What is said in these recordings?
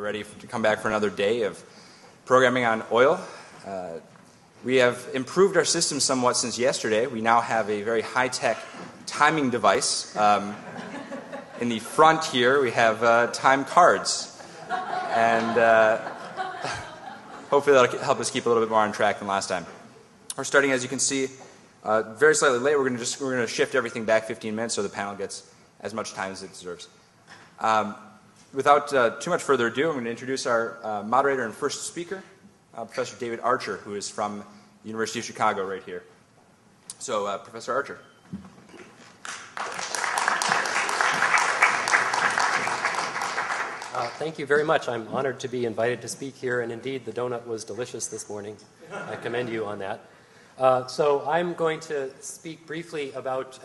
ready to come back for another day of programming on oil. We have improved our system somewhat since yesterday. We now have a very high-tech timing device. In the front here, we have time cards. And hopefully that'll help us keep a little bit more on track than last time. We're starting, as you can see, very slightly late. We're going to shift everything back 15 minutes so the panel gets as much time as it deserves. Without too much further ado, I'm going to introduce our moderator and first speaker, Professor David Archer, who is from the University of Chicago right here. So, Professor Archer. Thank you very much. I'm honored to be invited to speak here, and indeed the donut was delicious this morning. I commend you on that. So I'm going to speak briefly about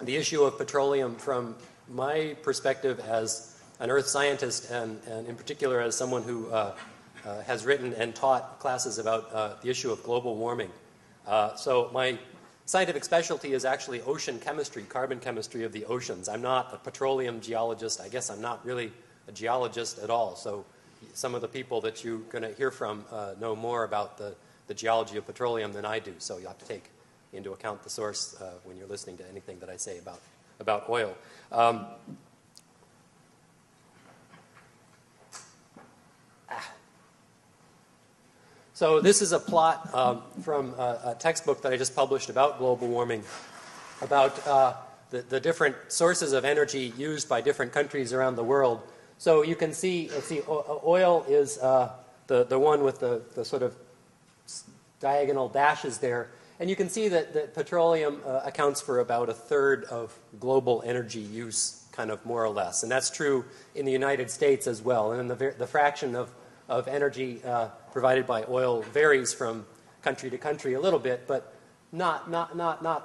the issue of petroleum from my perspective as an earth scientist, and in particular as someone who has written and taught classes about the issue of global warming. So my scientific specialty is actually ocean chemistry, carbon chemistry of the oceans. I'm not a petroleum geologist. I guess I'm not really a geologist at all. So some of the people that you're going to hear from know more about the geology of petroleum than I do. So you have to take into account the source when you're listening to anything that I say about oil. So this is a plot from a textbook that I just published about global warming, about the different sources of energy used by different countries around the world. So you can see, oil is the one with the sort of diagonal dashes there. And you can see that petroleum accounts for about a third of global energy use, kind of more or less. And that's true in the United States as well. And the fraction of energy provided by oil varies from country to country a little bit, but not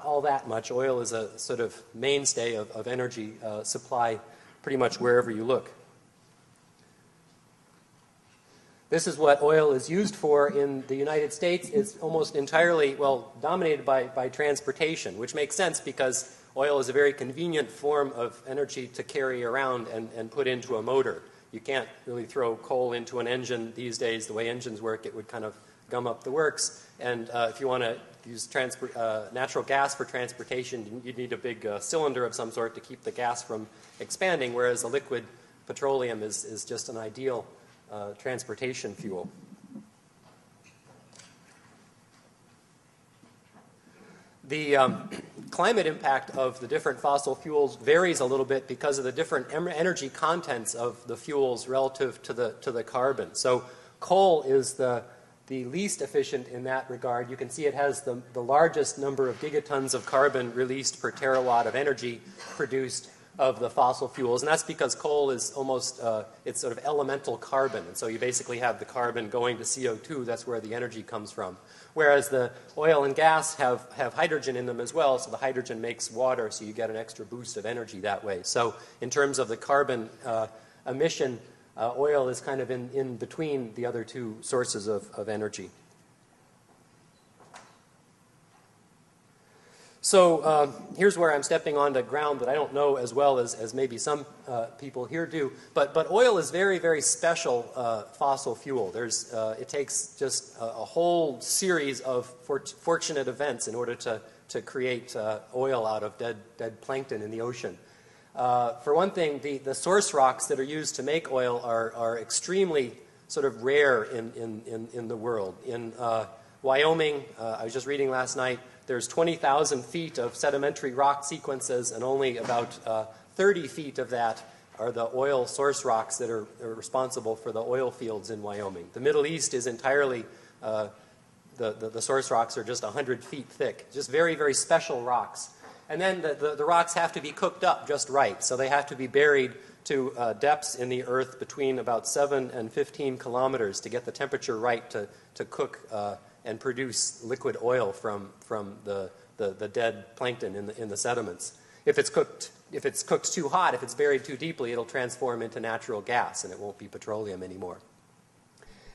all that much. Oil is a sort of mainstay of energy supply pretty much wherever you look. This is what oil is used for in the United States. It's almost entirely, well, dominated by transportation, which makes sense because oil is a very convenient form of energy to carry around and put into a motor. You can't really throw coal into an engine these days. The way engines work, it would kind of gum up the works. And if you want to use natural gas for transportation, you'd need a big cylinder of some sort to keep the gas from expanding, whereas a liquid petroleum is just an ideal transportation fuel. The climate impact of the different fossil fuels varies a little bit because of the different energy contents of the fuels relative to the carbon. So coal is the least efficient in that regard. You can see it has the largest number of gigatons of carbon released per terawatt of energy produced of the fossil fuels, and that's because coal is almost, it's sort of elemental carbon, and so you basically have the carbon going to CO2, that's where the energy comes from. Whereas the oil and gas have hydrogen in them as well, so the hydrogen makes water, so you get an extra boost of energy that way. So in terms of the carbon emission, oil is kind of in between the other two sources of energy. So here's where I'm stepping onto ground that I don't know as well as maybe some people here do. But oil is very, very special fossil fuel. It takes just a whole series of fortunate events in order to create oil out of dead plankton in the ocean. For one thing, the source rocks that are used to make oil are extremely sort of rare in the world. In Wyoming, I was just reading last night, there's 20,000 feet of sedimentary rock sequences, and only about 30 feet of that are the oil source rocks that are responsible for the oil fields in Wyoming. The Middle East is entirely, the source rocks are just 100 feet thick, just very, very special rocks. And then the rocks have to be cooked up just right, so they have to be buried to depths in the earth between about 7 and 15 kilometers to get the temperature right to cook and produce liquid oil from the dead plankton in the sediments. If it's cooked too hot, if it's buried too deeply, it'll transform into natural gas and it won't be petroleum anymore.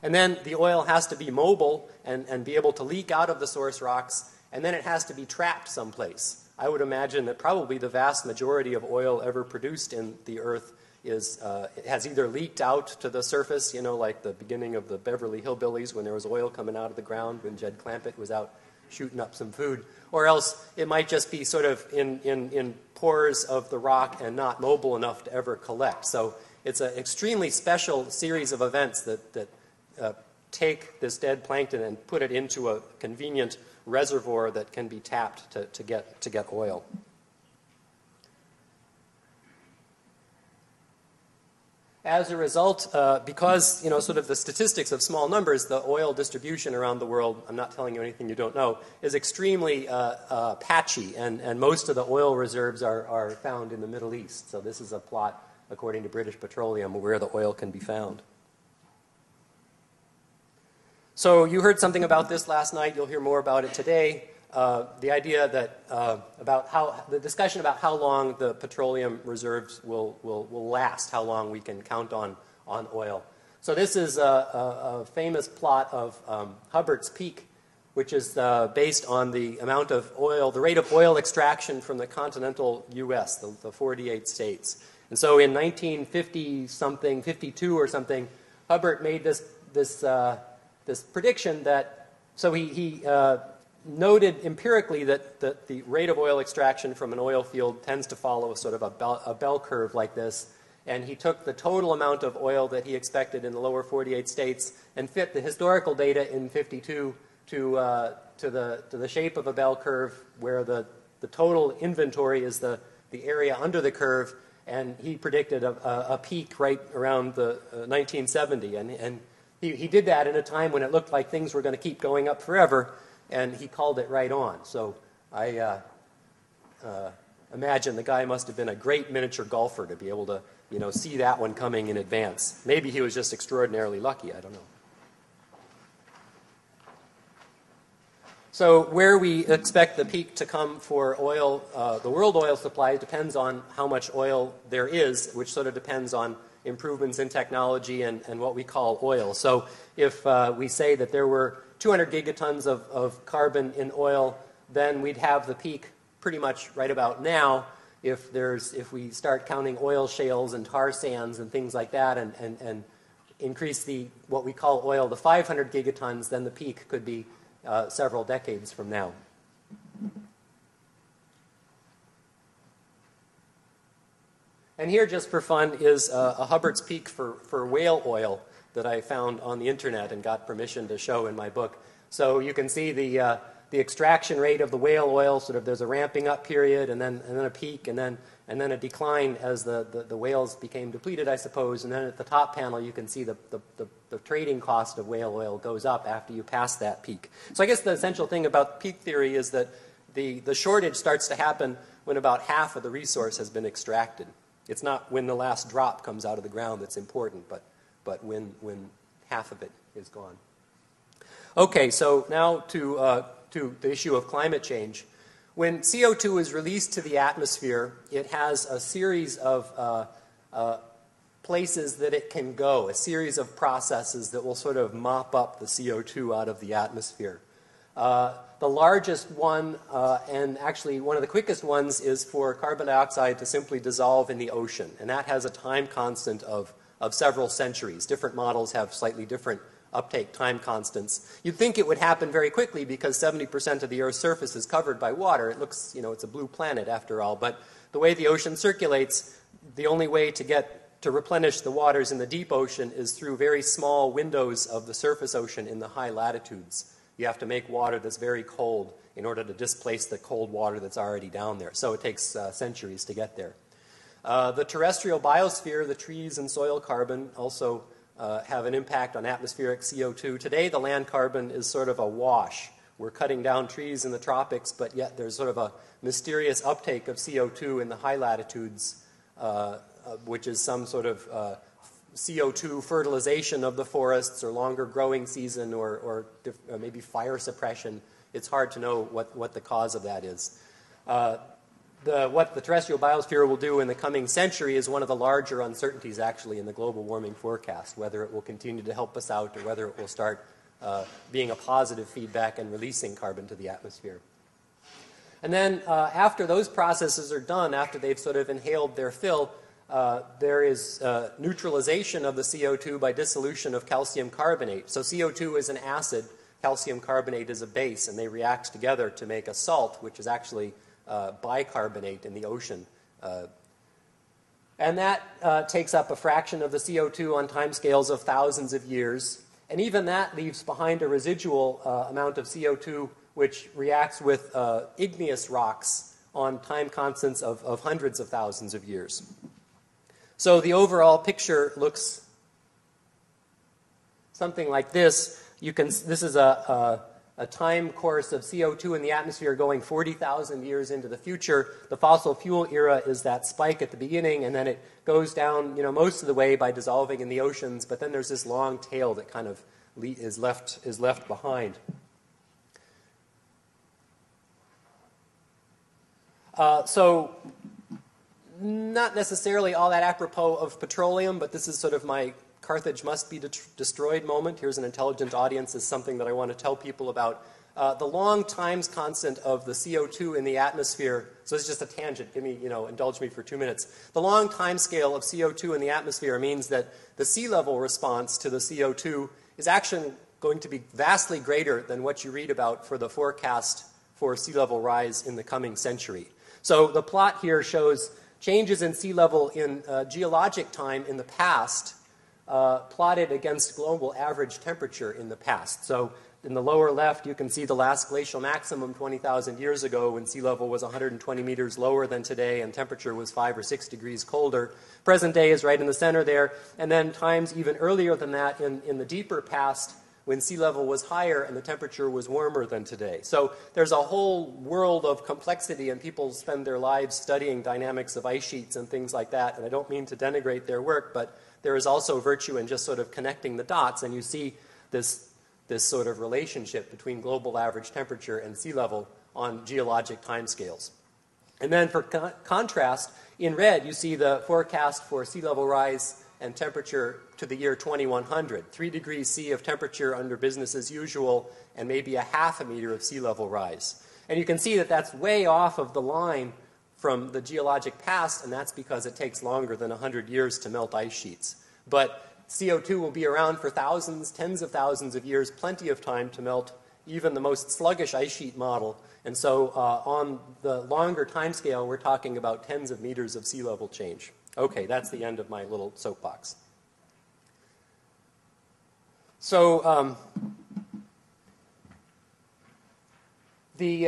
And then the oil has to be mobile and be able to leak out of the source rocks, and then it has to be trapped someplace. I would imagine that probably the vast majority of oil ever produced in the earth it has either leaked out to the surface, you know, like the beginning of the Beverly Hillbillies when there was oil coming out of the ground when Jed Clampett was out shooting up some food, or else it might just be sort of in pores of the rock and not mobile enough to ever collect. So it's an extremely special series of events that take this dead plankton and put it into a convenient reservoir that can be tapped to get oil. As a result, because, you know, sort of the statistics of small numbers, the oil distribution around the world, I'm not telling you anything you don't know, is extremely patchy, and most of the oil reserves are found in the Middle East. So this is a plot, according to British Petroleum, where the oil can be found. So you heard something about this last night. You'll hear more about it today. The idea that the discussion about how long the petroleum reserves will last, how long we can count on oil. So this is a famous plot of Hubbert's Peak, which is based on the amount of oil, the rate of oil extraction from the continental U.S., the 48 states. And so in 1950-something, 52 or something, Hubbert made this prediction that, so he noted empirically that the rate of oil extraction from an oil field tends to follow sort of a bell curve like this. And he took the total amount of oil that he expected in the lower 48 states and fit the historical data in 52 to the shape of a bell curve where the total inventory is the area under the curve. And he predicted a peak right around the 1970. And he did that in a time when it looked like things were going to keep going up forever. And he called it right on. So I imagine the guy must have been a great miniature golfer to be able to, you know, see that one coming in advance. Maybe he was just extraordinarily lucky. I don't know. So where we expect the peak to come for oil, the world oil supply depends on how much oil there is, which sort of depends on improvements in technology and what we call oil. So if we say that there were 200 gigatons of carbon in oil, then we'd have the peak pretty much right about now. If we start counting oil shales and tar sands and things like that and increase what we call oil to 500 gigatons, then the peak could be several decades from now. And here, just for fun, is a Hubbert's Peak for whale oil that I found on the internet and got permission to show in my book. So you can see the extraction rate of the whale oil. Sort of there's a ramping up period, and then a peak, and then a decline as the whales became depleted, I suppose. And then at the top panel, you can see the trading cost of whale oil goes up after you pass that peak. So I guess the essential thing about peak theory is that the shortage starts to happen when about half of the resource has been extracted. It's not when the last drop comes out of the ground that's important, but when half of it is gone. Okay, so now to the issue of climate change. When CO2 is released to the atmosphere, it has a series of places that it can go, a series of processes that will sort of mop up the CO2 out of the atmosphere. The largest one, and actually one of the quickest ones, is for carbon dioxide to simply dissolve in the ocean. And that has a time constant of several centuries. Different models have slightly different uptake time constants. You'd think it would happen very quickly because 70% of the Earth's surface is covered by water. It looks, you know, it's a blue planet after all. But the way the ocean circulates, the only way to replenish the waters in the deep ocean is through very small windows of the surface ocean in the high latitudes. You have to make water that's very cold in order to displace the cold water that's already down there. So it takes centuries to get there. The terrestrial biosphere, the trees and soil carbon, also have an impact on atmospheric CO2. Today, the land carbon is sort of a wash. We're cutting down trees in the tropics, but yet there's sort of a mysterious uptake of CO2 in the high latitudes, which is some sort of CO2 fertilization of the forests or longer growing season or maybe fire suppression. It's hard to know what the cause of that is. What the terrestrial biosphere will do in the coming century is one of the larger uncertainties actually in the global warming forecast, whether it will continue to help us out or whether it will start being a positive feedback and releasing carbon to the atmosphere. And then after those processes are done, after they've sort of inhaled their fill, there is neutralization of the CO2 by dissolution of calcium carbonate. So CO2 is an acid, calcium carbonate is a base, and they react together to make a salt, which is actually bicarbonate in the ocean. And that takes up a fraction of the CO2 on timescales of thousands of years. And even that leaves behind a residual amount of CO2 which reacts with igneous rocks on time constants of hundreds of thousands of years. So the overall picture looks something like this. This is a time course of CO2 in the atmosphere going 40,000 years into the future. The fossil fuel era is that spike at the beginning, and then it goes down, most of the way by dissolving in the oceans. But then there's this long tail that kind of is left behind. So not necessarily all that apropos of petroleum, but this is sort of my Carthage must be destroyed moment. Here's an intelligent audience, is something that I want to tell people about. The long times constant of the CO2 in the atmosphere, so it's just a tangent, indulge me for 2 minutes. The long time scale of CO2 in the atmosphere means that the sea level response to the CO2 is actually going to be vastly greater than what you read about for the forecast for sea level rise in the coming century. So the plot here shows changes in sea level in geologic time in the past, plotted against global average temperature in the past. So in the lower left, you can see the last glacial maximum 20,000 years ago when sea level was 120 meters lower than today and temperature was 5 or 6 degrees colder. Present day is right in the center there. And then times even earlier than that in the deeper past when sea level was higher and the temperature was warmer than today. So there's a whole world of complexity, and people spend their lives studying dynamics of ice sheets and things like that. And I don't mean to denigrate their work, but there is also virtue in just sort of connecting the dots, and you see this sort of relationship between global average temperature and sea level on geologic timescales. And then for contrast, in red, you see the forecast for sea level rise and temperature to the year 2100. 3 degrees C of temperature under business as usual, and maybe a half a meter of sea level rise. And you can see that that's way off of the line from the geologic past, and that's because it takes longer than 100 years to melt ice sheets. But CO2 will be around for thousands, tens of thousands of years, plenty of time to melt even the most sluggish ice sheet model. And so on the longer time scale, we're talking about tens of meters of sea level change. Okay, that's the end of my little soapbox. So this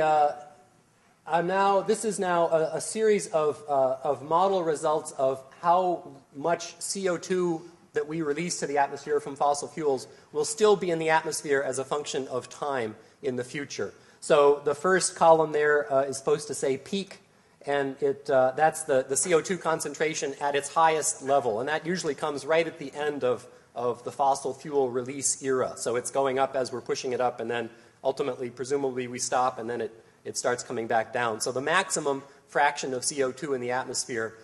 is now a series of model results of how much CO2 that we release to the atmosphere from fossil fuels will still be in the atmosphere as a function of time in the future. So the first column there is supposed to say peak, and that's the CO2 concentration at its highest level. And that usually comes right at the end of the fossil fuel release era. So it's going up as we're pushing it up, and then ultimately, presumably, we stop, and then it starts coming back down. So the maximum fraction of CO2 in the atmosphere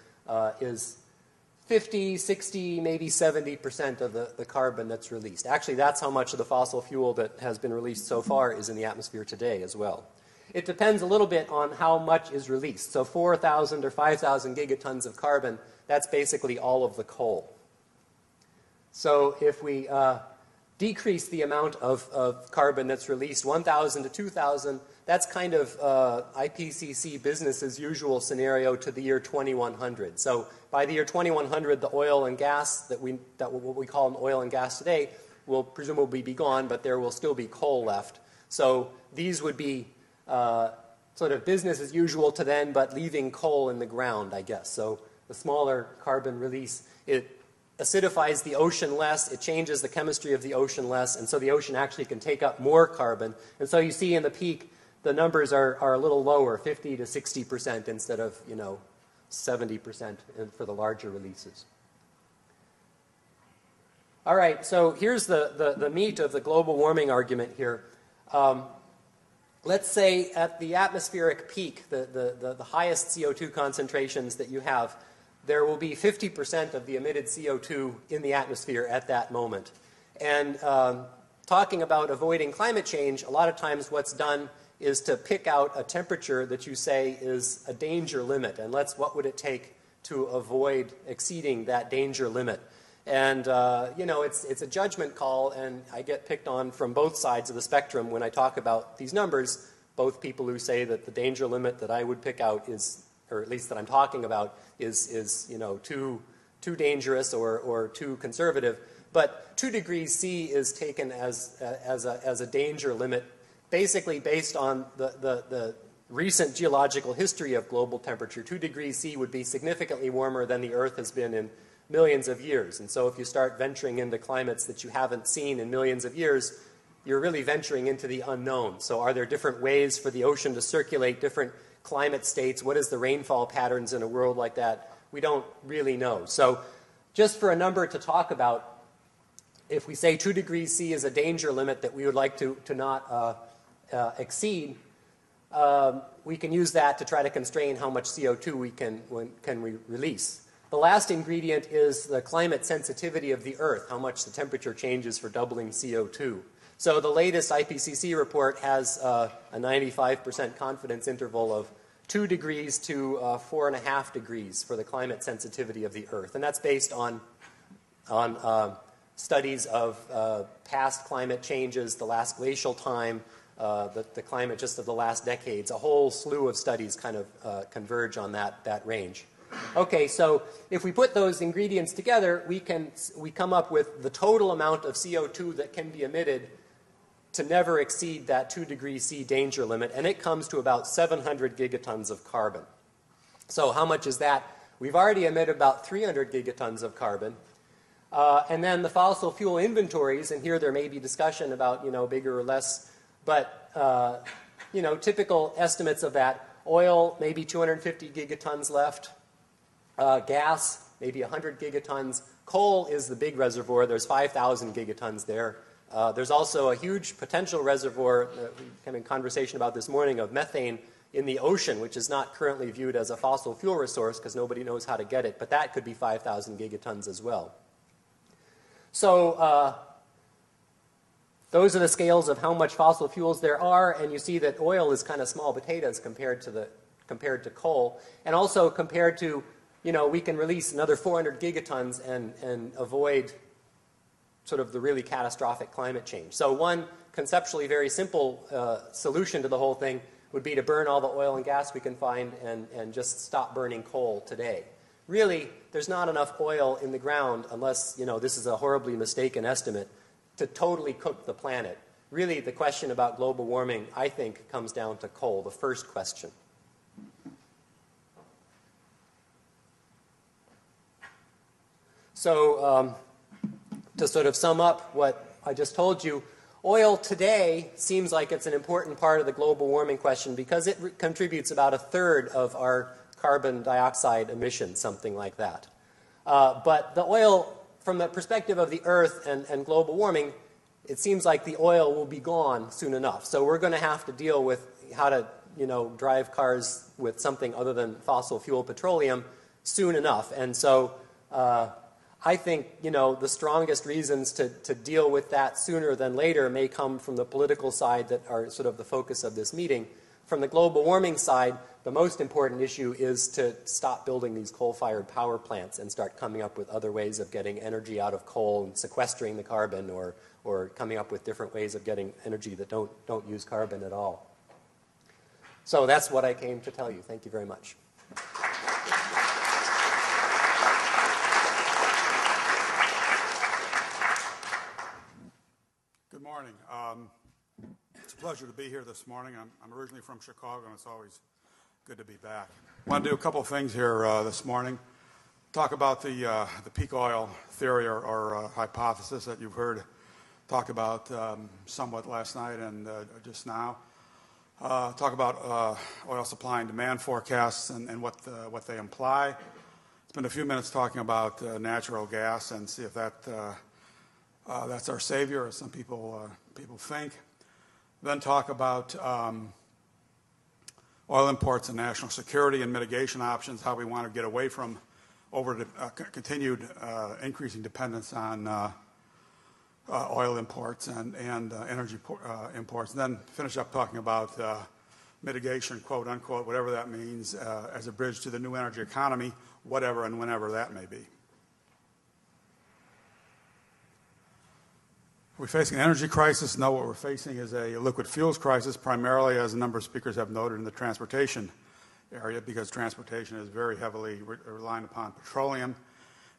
is 50, 60, maybe 70% of the carbon that's released. Actually, that's how much of the fossil fuel that has been released so far is in the atmosphere today as well. It depends a little bit on how much is released. So 4,000 or 5,000 gigatons of carbon, that's basically all of the coal. So if we decrease the amount of carbon that's released, 1,000 to 2,000, that's kind of IPCC business as usual scenario to the year 2100. So by the year 2100, the oil and gas what we call an oil and gas today will presumably be gone, but there will still be coal left. So these would be sort of business as usual to then, but leaving coal in the ground, I guess. So the smaller carbon release, it acidifies the ocean less, it changes the chemistry of the ocean less, and so the ocean actually can take up more carbon. And so you see in the peak, the numbers are a little lower, 50 to 60% instead of, 70% for the larger releases. All right, so here's the meat of the global warming argument here. Let's say at the atmospheric peak, the highest CO2 concentrations that you have, there will be 50% of the emitted CO2 in the atmosphere at that moment. And talking about avoiding climate change, a lot of times what's done is to pick out a temperature that you say is a danger limit. And what would it take to avoid exceeding that danger limit. And, you know, it's a judgment call, and I get picked on from both sides of the spectrum when I talk about these numbers, both people who say that the danger limit that I would pick out is, or at least that I'm talking about, is you know, too dangerous or too conservative. But 2 degrees C is taken as a danger limit, basically based on the recent geological history of global temperature. 2 degrees C would be significantly warmer than the Earth has been in millions of years. And so if you start venturing into climates that you haven't seen in millions of years, you're really venturing into the unknown. So are there different ways for the ocean to circulate different climate states? What is the rainfall patterns in a world like that? We don't really know. So just for a number to talk about, if we say 2 degrees C is a danger limit that we would like to not exceed, we can use that to try to constrain how much CO2 we can release. The last ingredient is the climate sensitivity of the Earth, how much the temperature changes for doubling CO2. So the latest IPCC report has a 95% confidence interval of 2 degrees to 4.5 degrees for the climate sensitivity of the Earth. And that's based on studies of past climate changes, the last glacial time, the climate just of the last decades. A whole slew of studies kind of converge on that range. Okay, so if we put those ingredients together, we come up with the total amount of CO2 that can be emitted to never exceed that 2 degrees C danger limit, and it comes to about 700 gigatons of carbon. So how much is that? We've already emitted about 300 gigatons of carbon. And then the fossil fuel inventories, and here there may be discussion about, you know, bigger or less, but, you know, typical estimates of that: oil, maybe 250 gigatons left. Gas, maybe 100 gigatons. Coal is the big reservoir. There's 5,000 gigatons there. There's also a huge potential reservoir, we came in conversation about this morning, of methane in the ocean, which is not currently viewed as a fossil fuel resource because nobody knows how to get it, but that could be 5,000 gigatons as well. So those are the scales of how much fossil fuels there are, and you see that oil is kind of small potatoes compared to coal, and also compared to, you know, we can release another 400 gigatons and avoid sort of the really catastrophic climate change. So one conceptually very simple solution to the whole thing would be to burn all the oil and gas we can find and just stop burning coal today. Really, there's not enough oil in the ground unless, you know, this is a horribly mistaken estimate, to totally cook the planet. Really, the question about global warming, I think, comes down to coal, the first question. So to sort of sum up what I just told you, oil today seems like it's an important part of the global warming question because it contributes about 1/3 of our carbon dioxide emissions, something like that. But the oil, from the perspective of the Earth and global warming, it seems like the oil will be gone soon enough. So we're going to have to deal with how to, you know, drive cars with something other than fossil fuel petroleum soon enough. And so I think, you know, the strongest reasons to deal with that sooner than later may come from the political side that are sort of the focus of this meeting. From the global warming side, the most important issue is to stop building these coal-fired power plants and start coming up with other ways of getting energy out of coal and sequestering the carbon, or coming up with different ways of getting energy that don't use carbon at all. So that's what I came to tell you. Thank you very much. Good morning. It's a pleasure to be here this morning. I'm originally from Chicago, and it's always good to be back. I want to do a couple of things here this morning. Talk about the peak oil theory or hypothesis that you've heard talk about somewhat last night and just now. Talk about oil supply and demand forecasts and what they imply. Spend a few minutes talking about natural gas and see if that's our savior, as some people think. Then talk about oil imports and national security and mitigation options, how we want to get away from continued increasing dependence on oil imports and energy imports. And then finish up talking about mitigation, quote unquote, whatever that means, as a bridge to the new energy economy, whatever and whenever that may be. We're facing an energy crisis. No, what we're facing is a liquid fuels crisis, primarily, as a number of speakers have noted, in the transportation area, because transportation is very heavily reliant upon petroleum,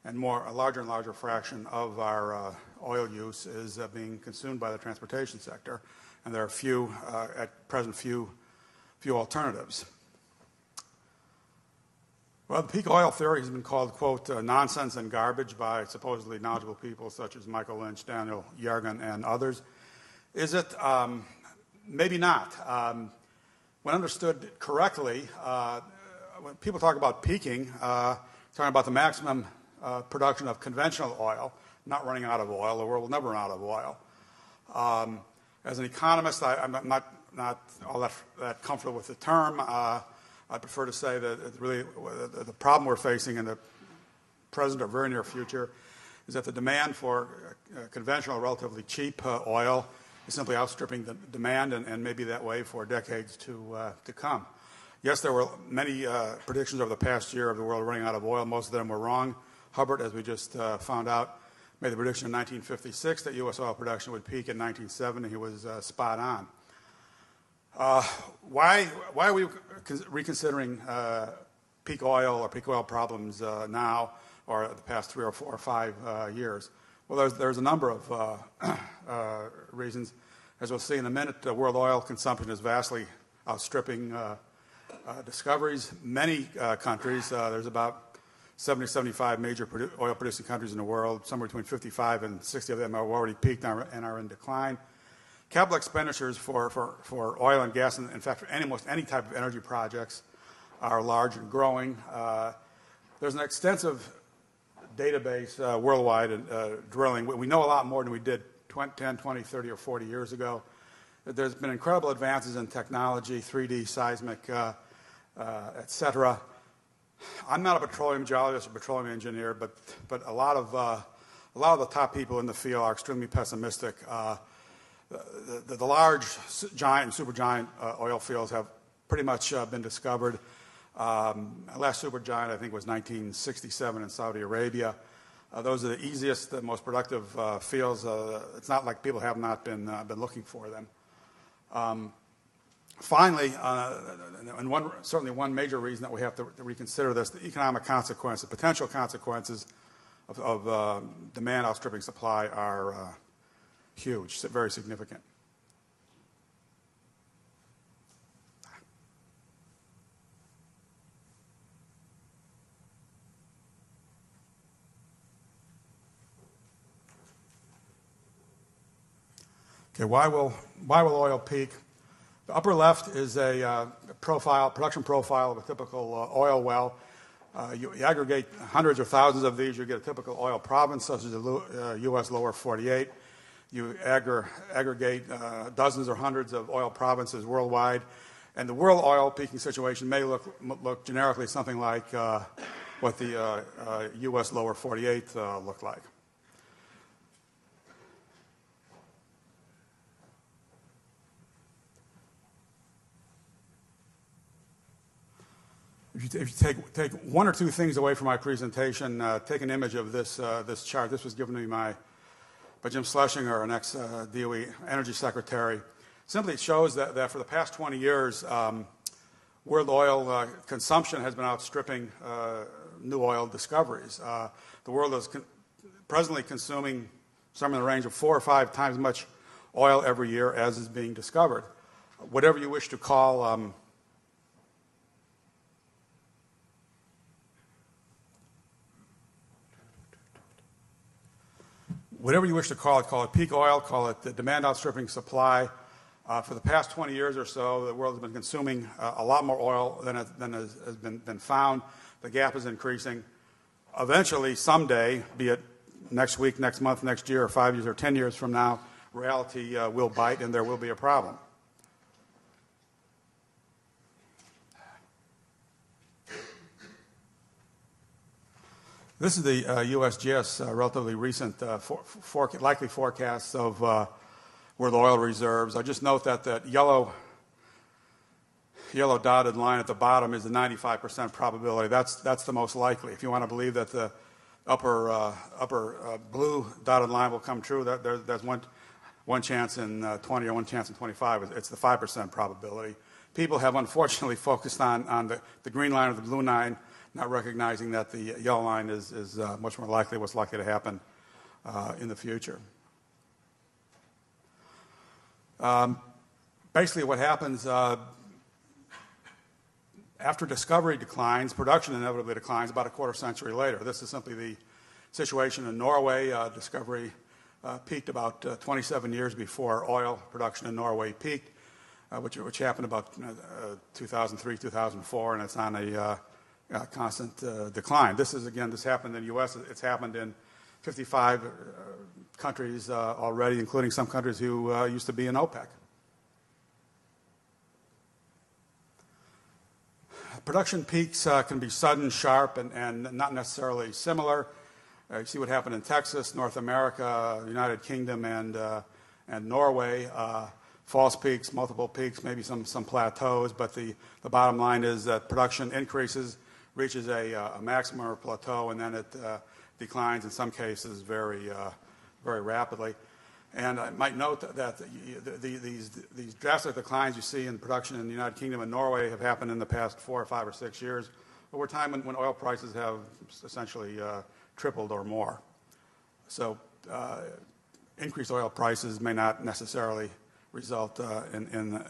and a larger and larger fraction of our oil use is being consumed by the transportation sector, and there are at present few alternatives. Well, the peak oil theory has been called, quote, nonsense and garbage by supposedly knowledgeable people such as Michael Lynch, Daniel Yergin, and others. Is it? Maybe not. When understood correctly, when people talk about peaking, talking about the maximum production of conventional oil, not running out of oil. The world will never run out of oil. As an economist, I'm not all that comfortable with the term. I prefer to say that really the problem we're facing in the present or very near future is that the demand for conventional, relatively cheap oil is simply outstripping the demand, and maybe that way for decades to come. Yes, there were many predictions over the past year of the world running out of oil. Most of them were wrong. Hubbard, as we just found out, made the prediction in 1956 that U.S. oil production would peak in 1970. He was spot on. Why are we reconsidering peak oil or peak oil problems now, or the past 3 or 4 or 5 years? Well, there's a number of reasons. As we'll see in a minute, world oil consumption is vastly outstripping discoveries. Many countries, there's about 70, 75 major oil-producing countries in the world. Somewhere between 55 and 60 of them are already peaked and are in decline. Capital expenditures for oil and gas, and in fact for almost any type of energy projects, are large and growing. There's an extensive database worldwide drilling. We know a lot more than we did 10, 20, 30, or 40 years ago. There's been incredible advances in technology, 3D, seismic, et cetera. I'm not a petroleum geologist or petroleum engineer, but a lot of the top people in the field are extremely pessimistic. The large giant and supergiant oil fields have pretty much been discovered. Last supergiant, I think, was 1967 in Saudi Arabia. Those are the easiest, the most productive fields. It's not like people have not been looking for them. Finally, and certainly one major reason that we have to reconsider this, the economic consequences, potential consequences of demand outstripping supply are huge, very significant. Okay, why will oil peak? The upper left is a production profile of a typical oil well. You aggregate hundreds or thousands of these, you get a typical oil province, such as the U.S. lower 48. You aggregate dozens or hundreds of oil provinces worldwide, and the world oil peaking situation may look generically something like what the U.S. lower 48 looked like. If you take one or two things away from my presentation, take an image of this chart. This was given to me by Jim Schlesinger, an ex-DOE Energy Secretary. Simply it shows that for the past 20 years, world oil consumption has been outstripping new oil discoveries. The world is presently consuming somewhere in the range of 4 or 5 times as much oil every year as is being discovered. Whatever you wish to call whatever you wish to call it peak oil, call it the demand outstripping supply. For the past 20 years or so, the world has been consuming a lot more oil than has been found. The gap is increasing. Eventually, someday, be it next week, next month, next year, or 5 years, or 10 years from now, reality will bite and there will be a problem. This is the USGS relatively recent likely forecasts of world oil reserves. I just note that yellow yellow dotted line at the bottom is the 95% probability. That's the most likely. If you want to believe that the upper blue dotted line will come true, there's one chance in 20 or one chance in 25. It's the 5% probability. People have unfortunately focused on the green line or the blue line, not recognizing that the yellow line is much more likely what's likely to happen in the future. Basically what happens after discovery declines, production inevitably declines about a quarter century later. This is simply the situation in Norway. Discovery peaked about 27 years before oil production in Norway peaked, which happened about 2003, 2004, and it's on a constant decline. This happened in the U.S. It's happened in 55 countries already, including some countries who used to be in OPEC. Production peaks can be sudden, sharp, and not necessarily similar. You see what happened in Texas, North America, United Kingdom, and Norway. False peaks, multiple peaks, maybe some plateaus, but the bottom line is that production increases, reaches a maximum or plateau, and then it declines in some cases very rapidly. And I might note that these drastic declines you see in production in the United Kingdom and Norway have happened in the past 4 or 5 or 6 years, over time when oil prices have essentially tripled or more. So increased oil prices may not necessarily result in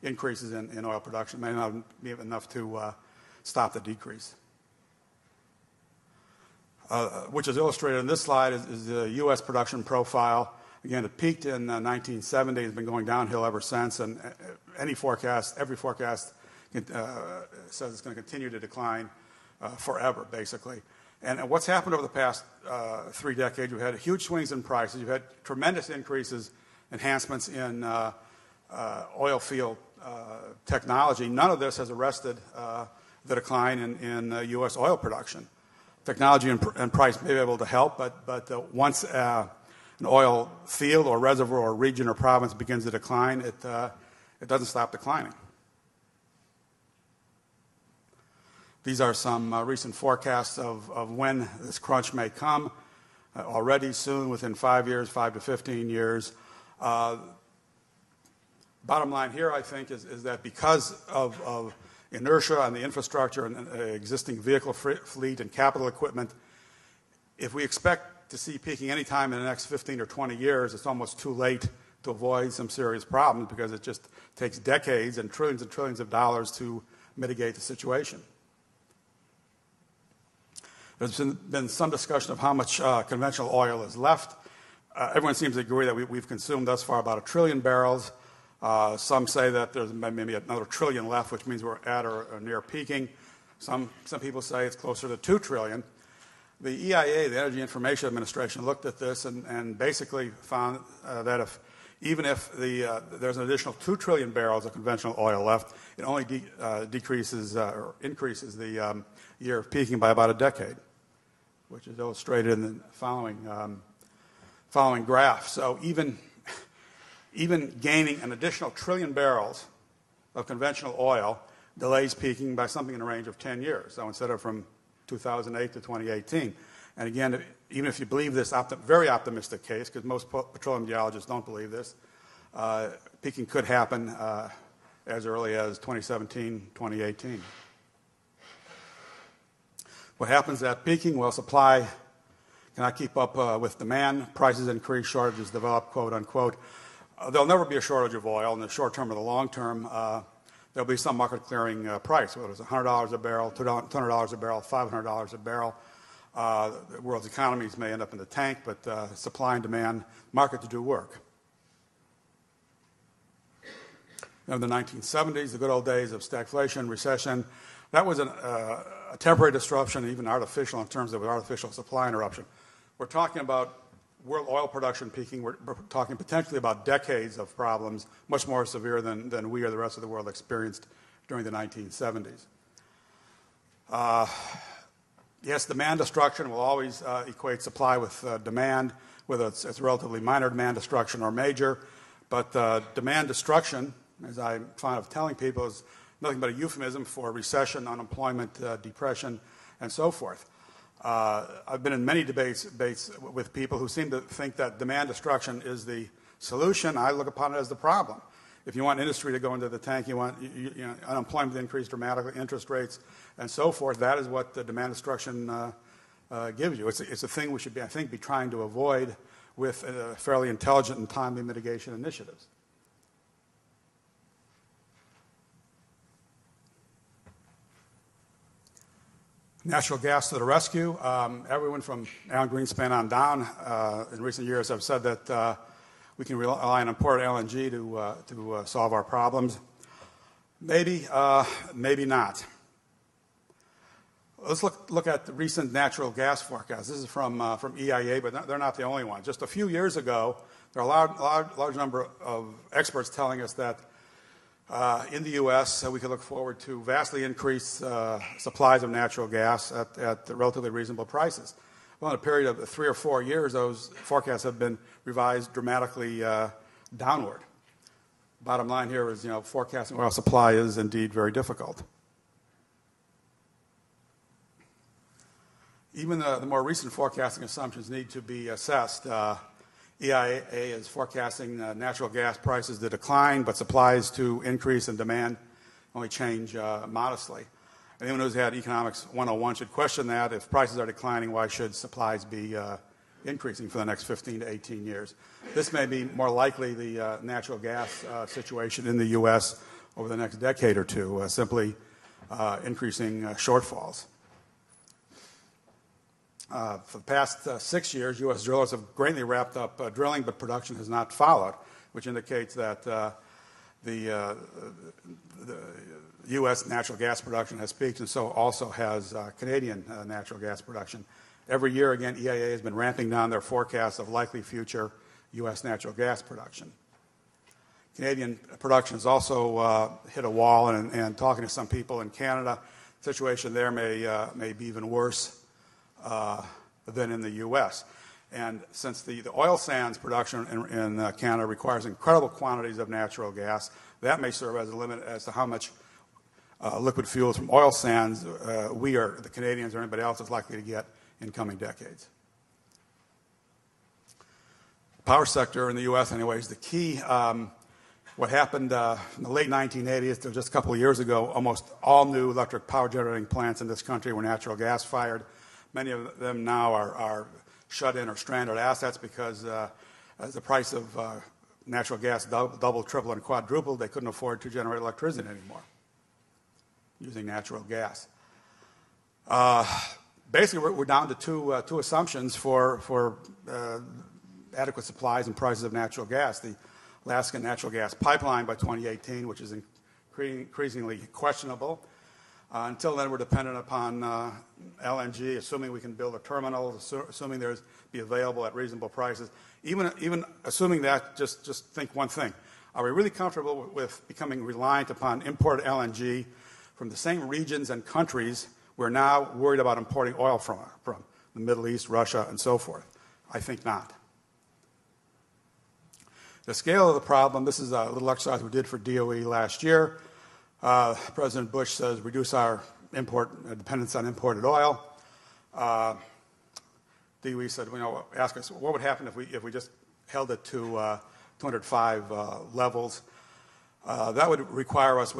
increases in oil production, may not be enough to stop the decrease. Which is illustrated in this slide is the U.S. production profile. Again, it peaked in 1970, has been going downhill ever since, and every forecast says it's going to continue to decline forever, basically. And what's happened over the past 3 decades, we've had huge swings in prices. You've had tremendous increases, enhancements in oil field technology. None of this has arrested the decline in U.S. oil production. Technology and price may be able to help, but once an oil field or reservoir or region or province begins to decline, it doesn't stop declining. These are some recent forecasts of when this crunch may come. Already soon, within 5 years, 5 to 15 years. Bottom line here, I think, is that because of inertia on the infrastructure and existing vehicle fleet and capital equipment, if we expect to see peaking anytime in the next 15 or 20 years, it's almost too late to avoid some serious problems because it just takes decades and trillions of dollars to mitigate the situation. There's been some discussion of how much conventional oil is left. Everyone seems to agree that we've consumed thus far about 1 trillion barrels. Some say that there's maybe another trillion left, which means we're at or near peaking. Some people say it's closer to 2 trillion. The EIA, the Energy Information Administration, looked at this and basically found that even if there's an additional 2 trillion barrels of conventional oil left, it only decreases or increases the year of peaking by about a decade, which is illustrated in the following graph. So even gaining an additional 1 trillion barrels of conventional oil delays peaking by something in the range of 10 years. So instead of from 2008 to 2018. And again, even if you believe this very optimistic case, because most petroleum geologists don't believe this, peaking could happen as early as 2017, 2018. What happens at peaking? Well, supply cannot keep up with demand. Prices increase, shortages develop, quote unquote. There'll never be a shortage of oil in the short term or the long term. There'll be some market clearing price, whether it's $100 a barrel, $200 a barrel, $500 a barrel. The world's economies may end up in the tank, but supply and demand market to do work. In the 1970s, the good old days of stagflation, recession, that was a temporary disruption, even artificial in terms of an artificial supply interruption. We're talking about world oil production peaking. We're talking potentially about decades of problems, much more severe than we or the rest of the world experienced during the 1970s. Yes, demand destruction will always equate supply with demand, whether it's relatively minor demand destruction or major. But demand destruction, as I'm fond of telling people, is nothing but a euphemism for recession, unemployment, depression, and so forth. I've been in many debates with people who seem to think that demand destruction is the solution. I look upon it as the problem. If you want industry to go into the tank, you want unemployment to increase dramatically, interest rates, and so forth. That is what the demand destruction gives you. It's a thing we should be, I think, be trying to avoid with fairly intelligent and timely mitigation initiatives. Natural gas to the rescue. Everyone from Alan Greenspan on down in recent years have said that we can rely on imported LNG to solve our problems. Maybe, maybe not. Let's look at the recent natural gas forecast. This is from EIA, but they're not the only one. Just a few years ago, there are a large number of experts telling us that in the U.S., we could look forward to vastly increased supplies of natural gas at relatively reasonable prices. Well, in a period of 3 or 4 years, those forecasts have been revised dramatically downward. Bottom line here is, forecasting oil supply is indeed very difficult. Even the more recent forecasting assumptions need to be assessed. EIA is forecasting natural gas prices to decline, but supplies to increase and demand only change modestly. Anyone who's had Economics 101 should question that. If prices are declining, why should supplies be increasing for the next 15 to 18 years? This may be more likely the natural gas situation in the U.S. over the next decade or two, simply increasing shortfalls. For the past 6 years, U.S. drillers have greatly wrapped up drilling, but production has not followed, which indicates that the U.S. natural gas production has peaked, and so also has Canadian natural gas production. Every year, again, EIA has been ramping down their forecasts of likely future U.S. natural gas production. Canadian production has also hit a wall, and talking to some people in Canada, the situation there may be even worse than in the U.S. And since the oil sands production in Canada requires incredible quantities of natural gas, that may serve as a limit as to how much liquid fuels from oil sands we or the Canadians or anybody else is likely to get in coming decades. The power sector in the U.S. anyway is the key. What happened in the late 1980s to just a couple of years ago, almost all new electric power generating plants in this country were natural gas fired. Many of them now are shut in or stranded assets because as the price of natural gas doubled, tripled, and quadrupled, they couldn't afford to generate electricity anymore using natural gas. Basically, we're down to two assumptions for adequate supplies and prices of natural gas. The Alaskan natural gas pipeline by 2018, which is increasingly questionable. Until then, we're dependent upon LNG, assuming we can build a terminal, assuming there's be available at reasonable prices. Even assuming that, just think one thing. Are we really comfortable with becoming reliant upon imported LNG from the same regions and countries we're now worried about importing oil from the Middle East, Russia, and so forth? I think not. The scale of the problem, this is a little exercise we did for DOE last year. President Bush says reduce our dependence on imported oil. DOE said, ask us what would happen if we just held it to 205 levels. That would require us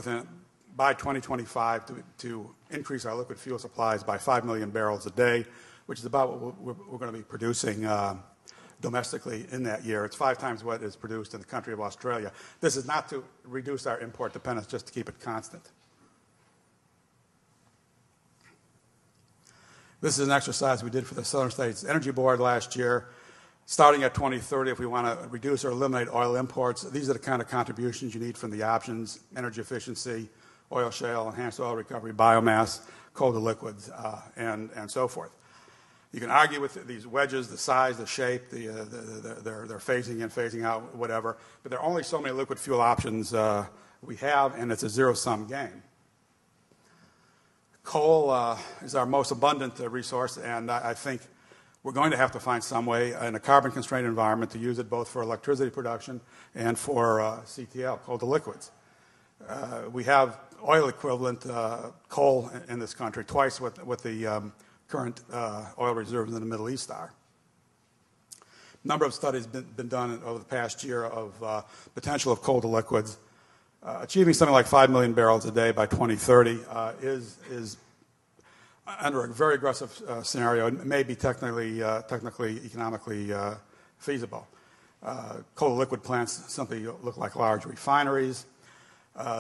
by 2025 to increase our liquid fuel supplies by 5 million barrels a day, which is about what we're going to be producing domestically in that year. It's 5 times what is produced in the country of Australia. This is not to reduce our import dependence, just to keep it constant. This is an exercise we did for the Southern States Energy Board last year. Starting at 2030, if we want to reduce or eliminate oil imports, these are the kind of contributions you need from the options: energy efficiency, oil shale, enhanced oil recovery, biomass, coal to liquids, and so forth. You can argue with these wedges, the size, the shape, they're phasing in, phasing out, whatever, but there are only so many liquid fuel options we have, and it's a zero-sum game. Coal is our most abundant resource, and I think we're going to have to find some way in a carbon-constrained environment to use it both for electricity production and for CTL, coal to liquids. We have oil equivalent coal in this country, twice what the current oil reserves in the Middle East are. A number of studies been done over the past year of potential of coal to liquids. Achieving something like 5 million barrels a day by 2030 is under a very aggressive scenario. It may be technically, economically feasible. Coal to liquid plants simply look like large refineries.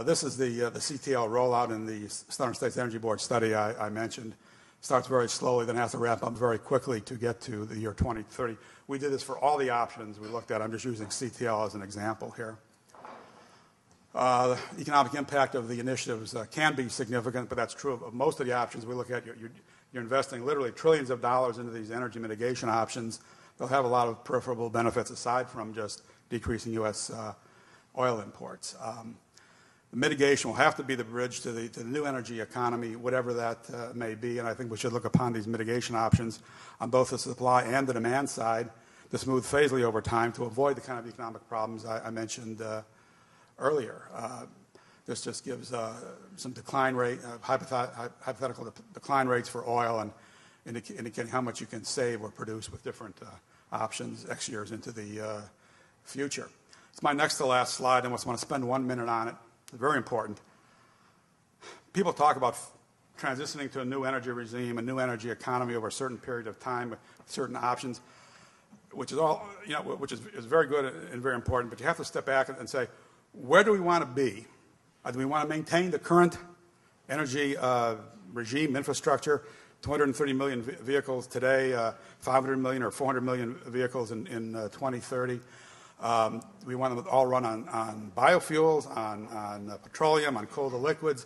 This is the CTL rollout in the Southern States Energy Board study I mentioned. Starts very slowly, then has to ramp up very quickly to get to the year 2030. We did this for all the options we looked at. I'm just using CTL as an example here. The economic impact of the initiatives can be significant, but that's true of most of the options we look at. You're investing literally trillions of dollars into these energy mitigation options. They'll have a lot of peripheral benefits aside from just decreasing U.S. oil imports. The mitigation will have to be the bridge to the new energy economy, whatever that may be, and I think we should look upon these mitigation options on both the supply and the demand side to smooth phasely over time to avoid the kind of economic problems I mentioned earlier. This just gives some decline rate, hypothetical decline rates for oil and indicating how much you can save or produce with different options X years into the future. It's my next to last slide, and I just want to spend 1 minute on it. It's very important. People talk about transitioning to a new energy regime, a new energy economy over a certain period of time with certain options, which is all, which is very good and very important. But you have to step back and say, where do we want to be? Do we want to maintain the current energy regime infrastructure, 230 million vehicles today, 500 million or 400 million vehicles in 2030? We want them to all run on biofuels, on petroleum, on coal to liquids.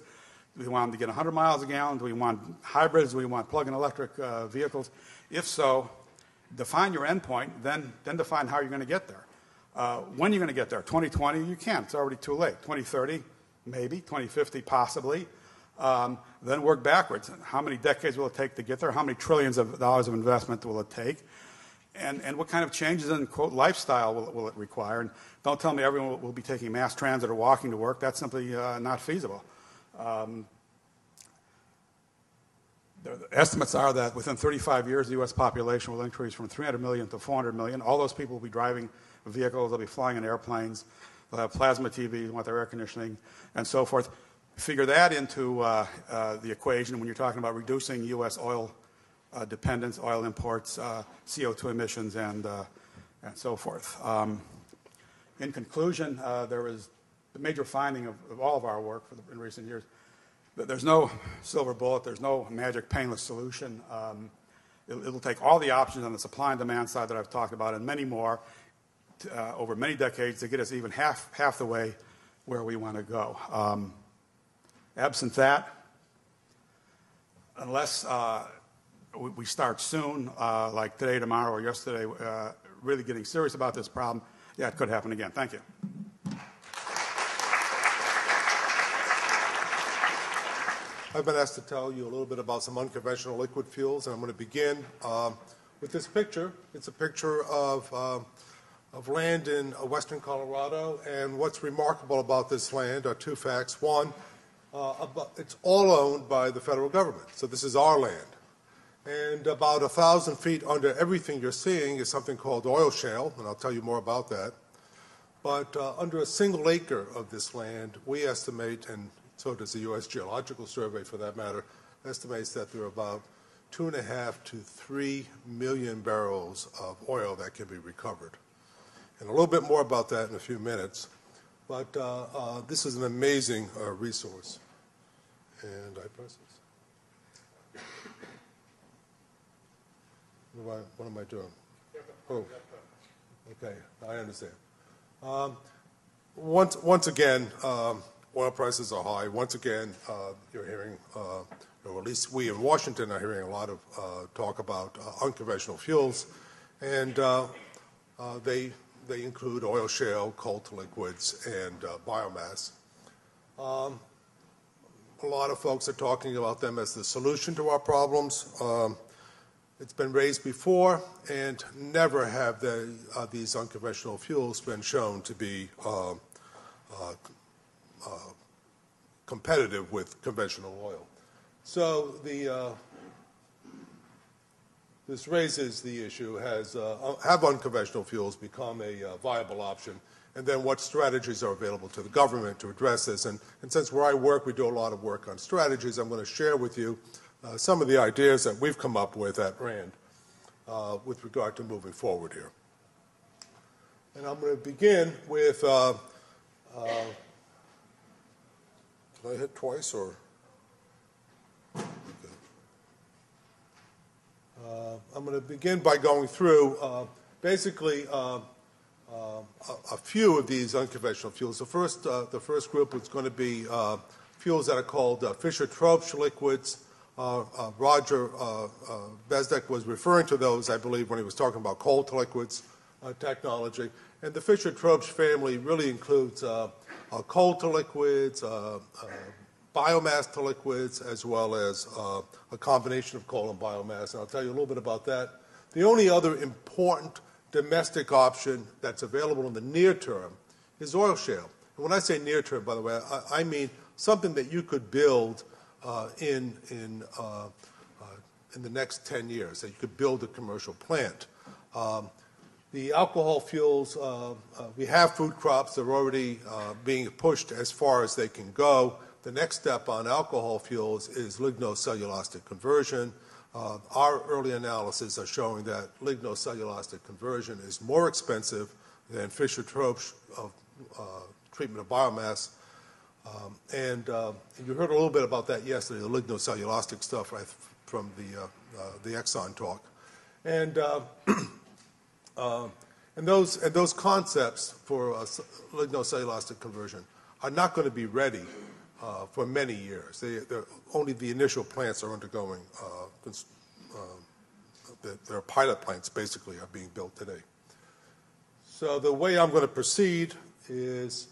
Do we want them to get 100 miles a gallon? Do we want hybrids? Do we want plug-in electric vehicles? If so, define your endpoint, then define how you're going to get there. When are you going to get there? 2020? You can't. It's already too late. 2030? Maybe. 2050? Possibly. Then work backwards. How many decades will it take to get there? How many trillions of dollars of investment will it take? And what kind of changes in, quote, lifestyle will it require? And don't tell me everyone will be taking mass transit or walking to work. That's simply not feasible. The estimates are that within 35 years, the U.S. population will increase from 300 million to 400 million. All those people will be driving vehicles. They'll be flying in airplanes. They'll have plasma TVs, want their air conditioning, and so forth. Figure that into the equation when you're talking about reducing U.S. oil dependence, oil imports, CO2 emissions, and so forth. In conclusion, there was the major finding of all of our work in recent years that there's no silver bullet, there's no magic painless solution. It'll take all the options on the supply and demand side that I've talked about and many more over many decades to get us even half the way where we want to go. Absent that, unless we start soon, like today, tomorrow, or yesterday, really getting serious about this problem, yeah, it could happen again. Thank you. I've been asked to tell you a little bit about some unconventional liquid fuels, and I'm going to begin with this picture. It's a picture of land in western Colorado, and what's remarkable about this land are two facts. One, it's all owned by the federal government, so this is our land. And about 1,000 feet under everything you're seeing is something called oil shale, and I'll tell you more about that. But under a single acre of this land, we estimate, and so does the U.S. Geological Survey for that matter, estimates that there are about 2.5 to 3 million barrels of oil that can be recovered. And a little bit more about that in a few minutes. But this is an amazing resource. And I press this. What am I doing? Oh, okay, I understand. Once again, oil prices are high. Once again, you're hearing, or at least we in Washington are hearing a lot of talk about unconventional fuels, and they include oil shale, coal to liquids, and biomass. A lot of folks are talking about them as the solution to our problems. It's been raised before, and never have these unconventional fuels been shown to be competitive with conventional oil. So this raises the issue, have unconventional fuels become a viable option? And then what strategies are available to the government to address this? And since where I work, we do a lot of work on strategies, I'm going to share with you some of the ideas that we've come up with at RAND with regard to moving forward here. And I'm going to begin with, did I hit twice or? Okay. I'm going to begin by going through basically a few of these unconventional fuels. The first group is going to be fuels that are called Fischer-Tropsch liquids. Roger Bezdek was referring to those, I believe, when he was talking about coal to liquids technology. And the Fischer-Tropsch family really includes coal to liquids, biomass to liquids, as well as a combination of coal and biomass. And I'll tell you a little bit about that. The only other important domestic option that's available in the near term is oil shale. And when I say near term, by the way, I mean something that you could build in the next 10 years, that you could build a commercial plant. The alcohol fuels, we have food crops. They're already being pushed as far as they can go. The next step on alcohol fuels is lignocellulosic conversion. Our early analysis are showing that lignocellulosic conversion is more expensive than Fischer-Tropsch treatment of biomass. And you heard a little bit about that yesterday, the lignocellulosic stuff from the Exxon talk. And those concepts for lignocellulosic conversion are not going to be ready for many years. Only the initial plants are undergoing, their pilot plants basically are being built today. So the way I'm going to proceed is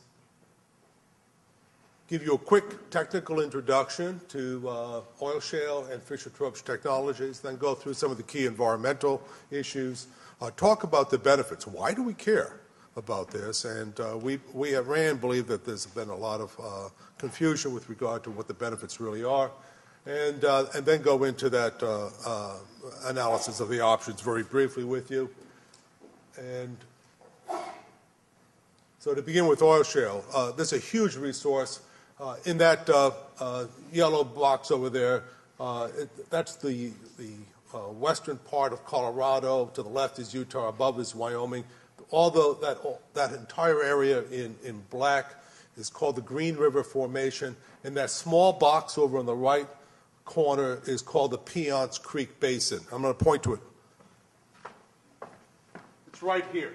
give you a quick technical introduction to oil shale and Fischer-Tropsch technologies, then go through some of the key environmental issues, talk about the benefits. Why do we care about this? And we at RAND believe that there's been a lot of confusion with regard to what the benefits really are, and then go into that analysis of the options very briefly with you. And so to begin with oil shale, this is a huge resource. In that yellow box over there, that's the western part of Colorado. To the left is Utah. Above is Wyoming. Although that entire area in black is called the Green River Formation, and that small box over on the right corner is called the Piceance Creek Basin. I'm going to point to it. It's right here.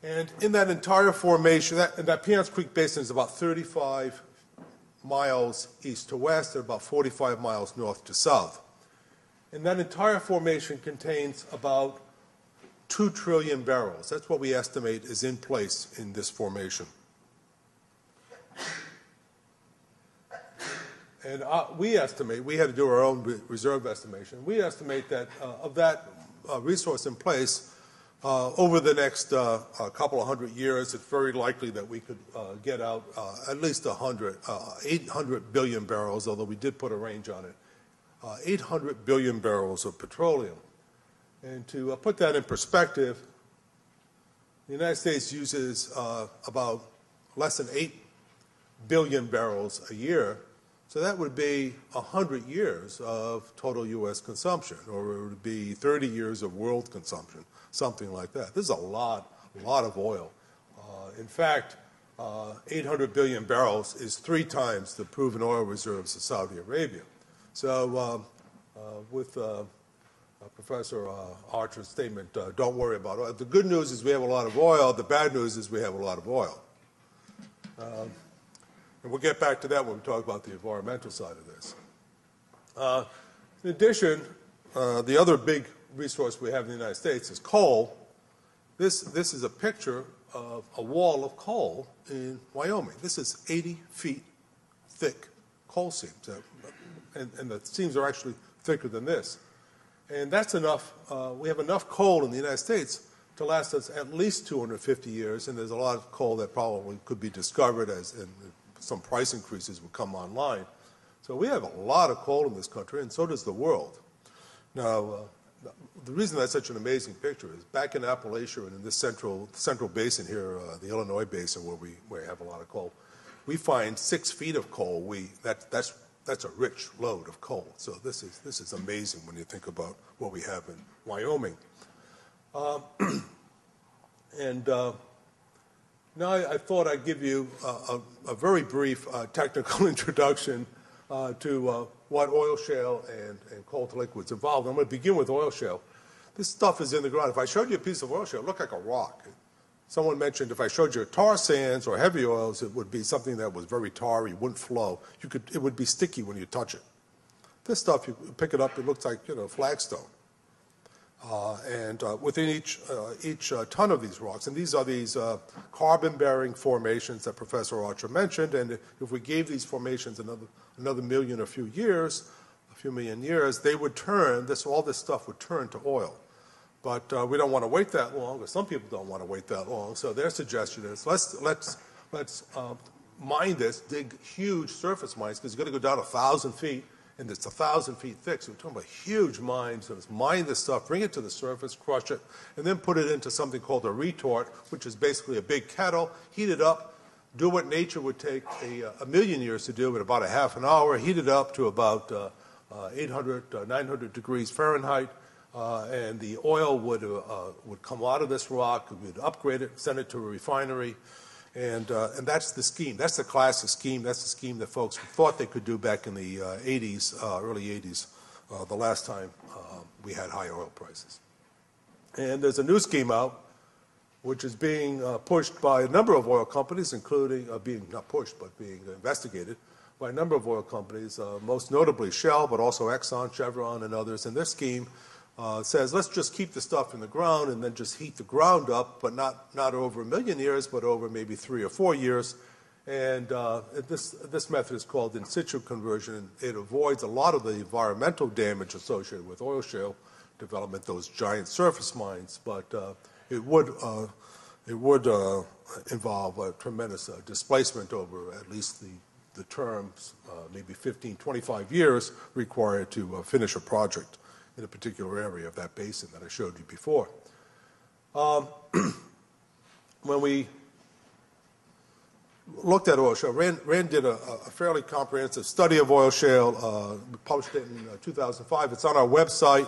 And in that entire formation, that Piceance Creek Basin is about 35 miles east to west and about 45 miles north to south. And that entire formation contains about 2 trillion barrels. That's what we estimate is in place in this formation. And we estimate, we had to do our own reserve estimation, we estimate that of that resource in place, over the next couple of hundred years, it's very likely that we could get out at least 800 billion barrels, although we did put a range on it, 800 billion barrels of petroleum. And to put that in perspective, the United States uses about less than 8 billion barrels a year. So that would be 100 years of total U.S. consumption, or it would be 30 years of world consumption, something like that. This is a lot of oil. In fact, 800 billion barrels is 3 times the proven oil reserves of Saudi Arabia. So with Professor Archer's statement, don't worry about oil. The good news is we have a lot of oil. The bad news is we have a lot of oil. And we'll get back to that when we talk about the environmental side of this. In addition, the other big resource we have in the United States is coal. This is a picture of a wall of coal in Wyoming. This is 80 feet thick coal seams. And the seams are actually thicker than this. And that's enough. We have enough coal in the United States to last us at least 250 years, and there's a lot of coal that probably could be discovered and some price increases would come online. So we have a lot of coal in this country, and so does the world. Now, the reason that's such an amazing picture is back in Appalachia and in this central basin here, the Illinois basin, where we have a lot of coal, we find 6 feet of coal. That's a rich load of coal. So this is amazing when you think about what we have in Wyoming. Now I thought I'd give you a very brief technical introduction to what oil shale and coal to liquids involved. I'm going to begin with oil shale. This stuff is in the ground. If I showed you a piece of oil shale, it looked like a rock. Someone mentioned if I showed you tar sands or heavy oils, it would be something that was very tarry, wouldn't flow. It would be sticky when you touch it. This stuff, you pick it up, it looks like, flagstone. Within each ton of these rocks, and these are carbon-bearing formations that Professor Archer mentioned, and if we gave these formations another million or few million years, they would turn, all this stuff would turn to oil. But we don't want to wait that long, or some people don't want to wait that long, so their suggestion is let's mine this, dig huge surface mines, because you've got to go down 1,000 feet, and it's 1,000 feet thick, so we're talking about huge mines. So let's mine this stuff, bring it to the surface, crush it, and then put it into something called a retort, which is basically a big kettle, heat it up, do what nature would take a million years to do in about a half an hour, heat it up to about 800, 900 degrees Fahrenheit, and the oil would come out of this rock, we'd upgrade it, send it to a refinery, and that's the scheme. That's the classic scheme. That's the scheme that folks thought they could do back in the 80s, early 80s, the last time we had high oil prices. And there's a new scheme out, which is being pushed by a number of oil companies, including being not pushed, but being investigated by a number of oil companies, most notably Shell, but also Exxon, Chevron, and others. And their scheme says, let's just keep the stuff in the ground and then just heat the ground up, but not over a million years, but over maybe 3 or 4 years. And this method is called in situ conversion. It avoids a lot of the environmental damage associated with oil shale development, those giant surface mines, but it would involve a tremendous displacement over at least the terms, maybe 15, 25 years required to finish a project in a particular area of that basin that I showed you before. When we looked at oil shale, Rand did a fairly comprehensive study of oil shale. We published it in 2005. It's on our website.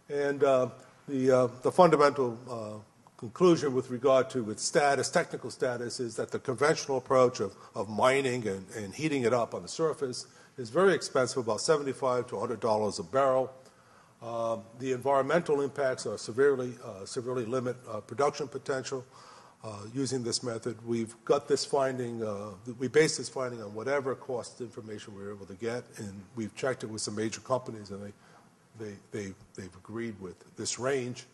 And the fundamental conclusion with regard to its status, technical status, is that the conventional approach of mining and heating it up on the surface is very expensive, about $75 to $100 a barrel. The environmental impacts are severely limit production potential using this method. We've got this finding, we base this finding on whatever cost information we were able to get, and we've checked it with some major companies, and they've agreed with this range.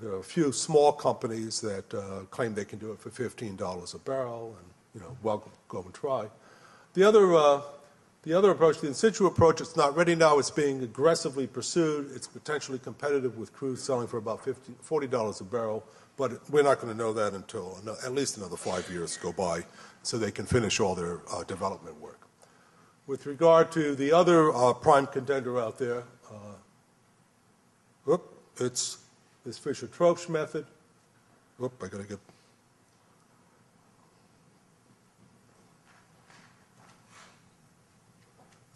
There are a few small companies that claim they can do it for $15 a barrel, and welcome, go and try. The other approach, the in situ approach, it's not ready now. It's being aggressively pursued. It's potentially competitive with crude selling for about $40 a barrel, but we're not going to know that until at least another 5 years go by so they can finish all their development work. With regard to the other prime contender out there, it's this Fischer-Tropsch method. I got to get...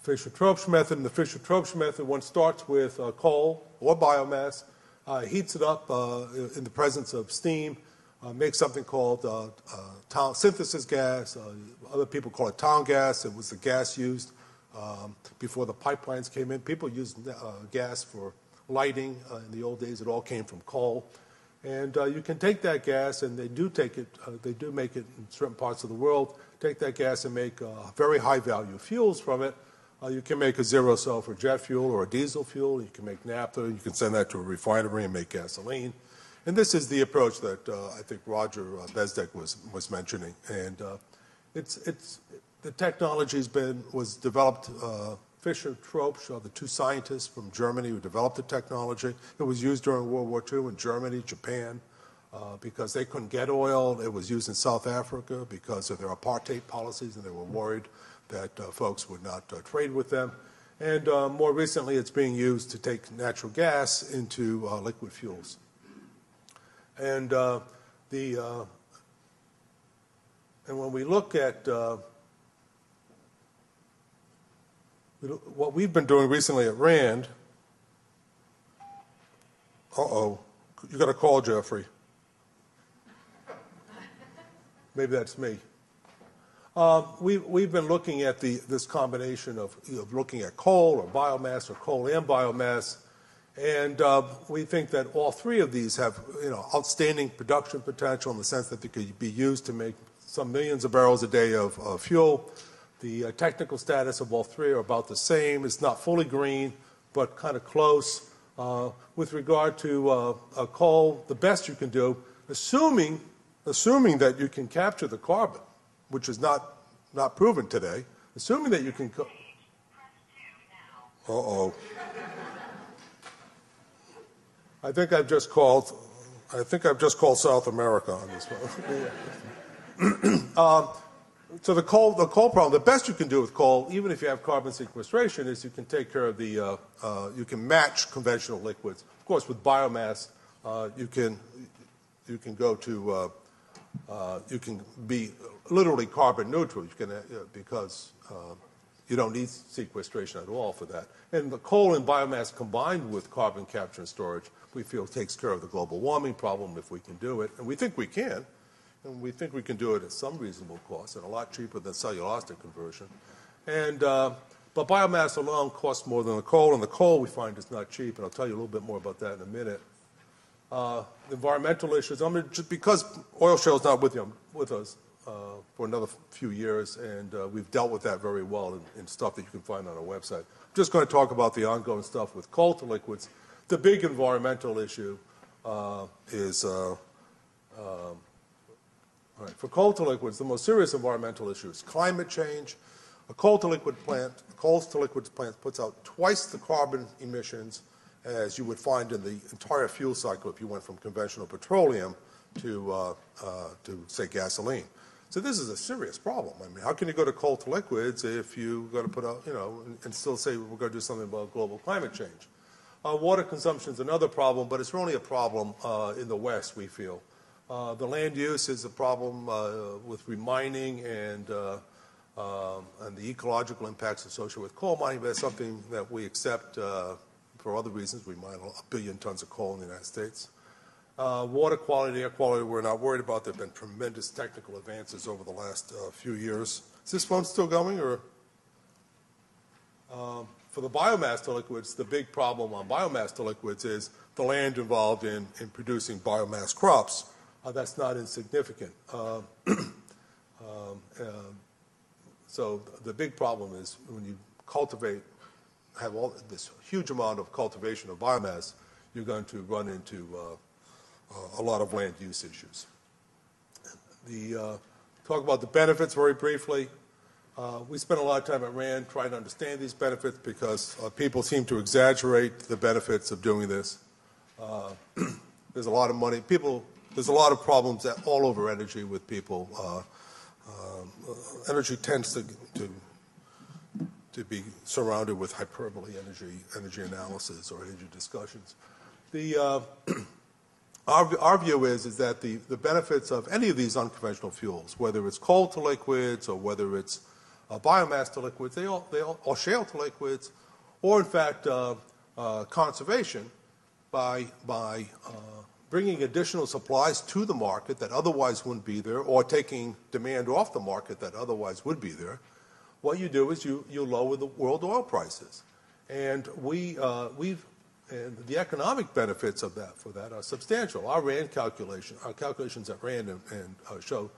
Fischer-Tropsch method. And the Fischer-Tropsch method, one starts with coal or biomass, heats it up in the presence of steam, makes something called synthesis gas. Other people call it town gas. It was the gas used before the pipelines came in. People used gas for lighting in the old days. It all came from coal. And you can take that gas, and they do make it in certain parts of the world, take that gas and make very high-value fuels from it. You can make a zero-sulfur jet fuel or a diesel fuel. You can make naphtha. You can send that to a refinery and make gasoline. And this is the approach that I think Roger Bezdek was mentioning. And the technology was developed. Fischer-Tropsch, the two scientists from Germany who developed the technology. It was used during World War II in Germany, Japan, because they couldn't get oil. It was used in South Africa because of their apartheid policies, and they were worried that folks would not trade with them. And more recently, it's being used to take natural gas into liquid fuels. And and when we look at what we've been doing recently at RAND, you got a call, Jeffrey. Maybe that's me. We've been looking at this combination of looking at coal or biomass or coal and biomass, and we think that all three of these have outstanding production potential in the sense that they could be used to make some millions of barrels a day of fuel. The technical status of all three are about the same. It's not fully green, but kind of close. With regard to coal, the best you can do, assuming that you can capture the carbon, which is not proven today, assuming that you can. I think I've just called South America on this one. So the coal problem, the best you can do with coal, even if you have carbon sequestration, is you can take care of the, you can match conventional liquids. Of course, with biomass, you can go to, you can be literally carbon neutral. You can, because you don't need sequestration at all for that. And the coal and biomass combined with carbon capture and storage, we feel takes care of the global warming problem if we can do it, and we think we can. And we think we can do it at some reasonable cost and a lot cheaper than cellulosic conversion. And, but biomass alone costs more than the coal, and the coal we find is not cheap, and I'll tell you a little bit more about that in a minute. Environmental issues, I mean, just because oil shale is not with us for another few years, and we've dealt with that very well in stuff that you can find on our website. I'm just going to talk about the ongoing stuff with coal to liquids. The big environmental issue is all right, for coal to liquids, the most serious environmental issue is climate change. A coal to liquids plant puts out twice the carbon emissions as you would find in the entire fuel cycle if you went from conventional petroleum to say, gasoline. So this is a serious problem. I mean, how can you go to coal to liquids if you're going to put out, and still say we're going to do something about global climate change? Water consumption is another problem, but it's only a problem in the West, we feel. The land use is a problem with remining and the ecological impacts associated with coal mining, but it's something that we accept for other reasons. We mine 1 billion tons of coal in the United States. Water quality, air quality, we're not worried about. There have been tremendous technical advances over the last few years. Is this phone still going, or? For the biomass to liquids, the big problem on biomass to liquids is the land involved in producing biomass crops. That's not insignificant. So the big problem is when you have all this huge amount of cultivation of biomass, you're going to run into a lot of land use issues. Talk about the benefits very briefly. We spent a lot of time at RAND trying to understand these benefits because people seem to exaggerate the benefits of doing this. There's a lot of money. There's a lot of problems all over energy with people. Energy tends to be surrounded with hyperbole energy analysis or energy discussions. Our view is that the benefits of any of these unconventional fuels, whether it's coal to liquids or whether it's biomass to liquids, or shale to liquids, or in fact conservation by bringing additional supplies to the market that otherwise wouldn't be there, or taking demand off the market that otherwise would be there. What you do is you lower the world oil prices, and and the economic benefits of that are substantial. Our calculations at RAND show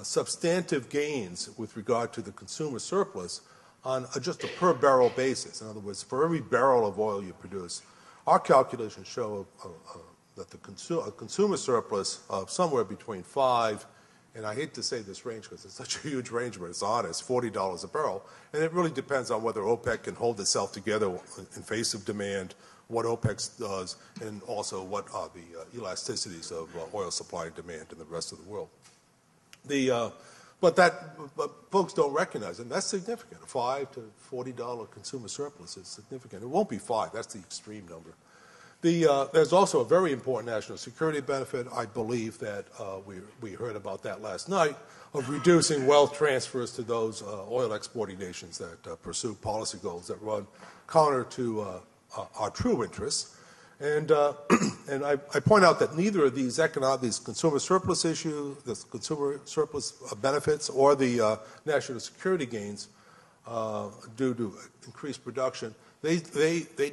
substantive gains with regard to the consumer surplus on just a per barrel basis. In other words, for every barrel of oil you produce, our calculations show that a consumer surplus of somewhere between $5 And I hate to say this range because it's such a huge range, but it's honest, $40 a barrel. And it really depends on whether OPEC can hold itself together in face of demand, what OPEC does, and also what are the elasticities of oil supply and demand in the rest of the world. But folks don't recognize it, and that's significant. A $5 to $40 consumer surplus is significant. It won't be 5. That's the extreme number. There's also a very important national security benefit. I believe that we heard about that last night, of reducing wealth transfers to those oil exporting nations that pursue policy goals that run counter to our true interests. And I point out that neither of these consumer surplus issues, the consumer surplus benefits, or the national security gains due to increased production, they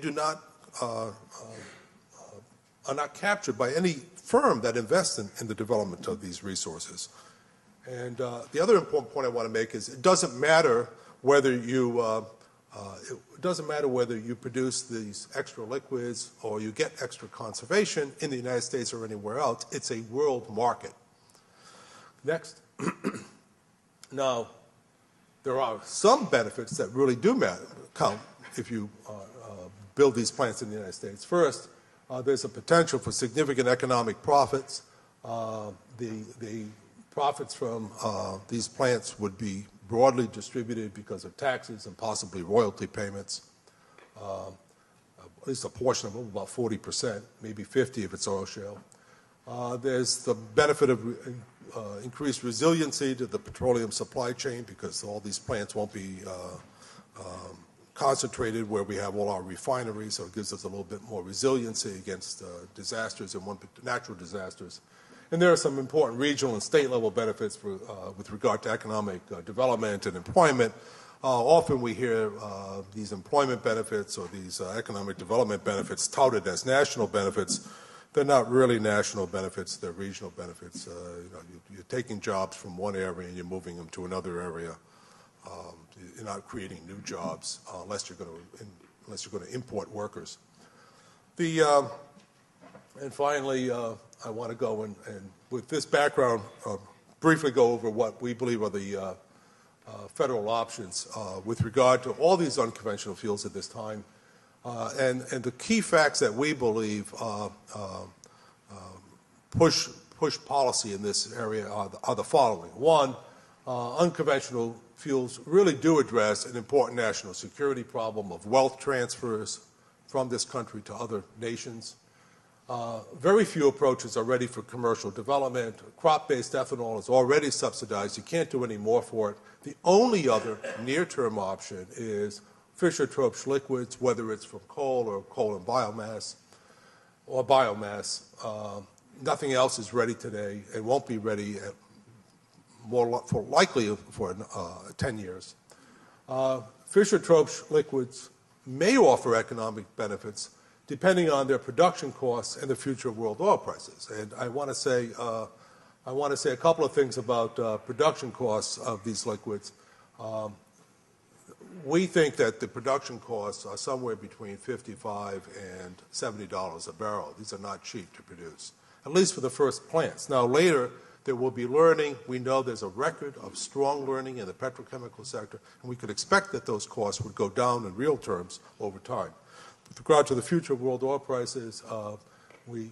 do not are not captured by any firm that invests in the development of these resources. And the other important point I want to make is it doesn't matter whether you produce these extra liquids or you get extra conservation in the United States or anywhere else. It's a world market. Next. Now, there are some benefits that really do count if you build these plants in the United States. First, there's a potential for significant economic profits. The profits from these plants would be broadly distributed because of taxes and possibly royalty payments. At least a portion of them, about 40%, maybe 50% if it's oil shale. There's the benefit of increased resiliency to the petroleum supply chain because all these plants won't be concentrated where we have all our refineries, so it gives us a little bit more resiliency against disasters and natural disasters. And there are some important regional and state level benefits with regard to economic development and employment. Often we hear these employment benefits or these economic development benefits touted as national benefits. They're not really national benefits, they're regional benefits. You're taking jobs from one area and you're moving them to another area. You're not creating new jobs unless you're going to import workers. And finally, I want to go and with this background, briefly go over what we believe are the federal options with regard to all these unconventional fuels at this time. And the key facts that we believe push policy in this area are the following. One, unconventional fuels really do address an important national security problem of wealth transfers from this country to other nations. Very few approaches are ready for commercial development. Crop-based ethanol is already subsidized. You can't do any more for it. The only other near-term option is Fischer-Tropsch liquids, whether it's from coal or coal and biomass, nothing else is ready today. It won't be ready likely for 10 years. Fischer-Tropsch liquids may offer economic benefits depending on their production costs and the future of world oil prices. And I want to say a couple of things about production costs of these liquids. We think that the production costs are somewhere between $55 and $70 a barrel. These are not cheap to produce, at least for the first plants. Now, later, there will be learning. We know there's a record of strong learning in the petrochemical sector, and we could expect that those costs would go down in real terms over time. With regard to the future of world oil prices, we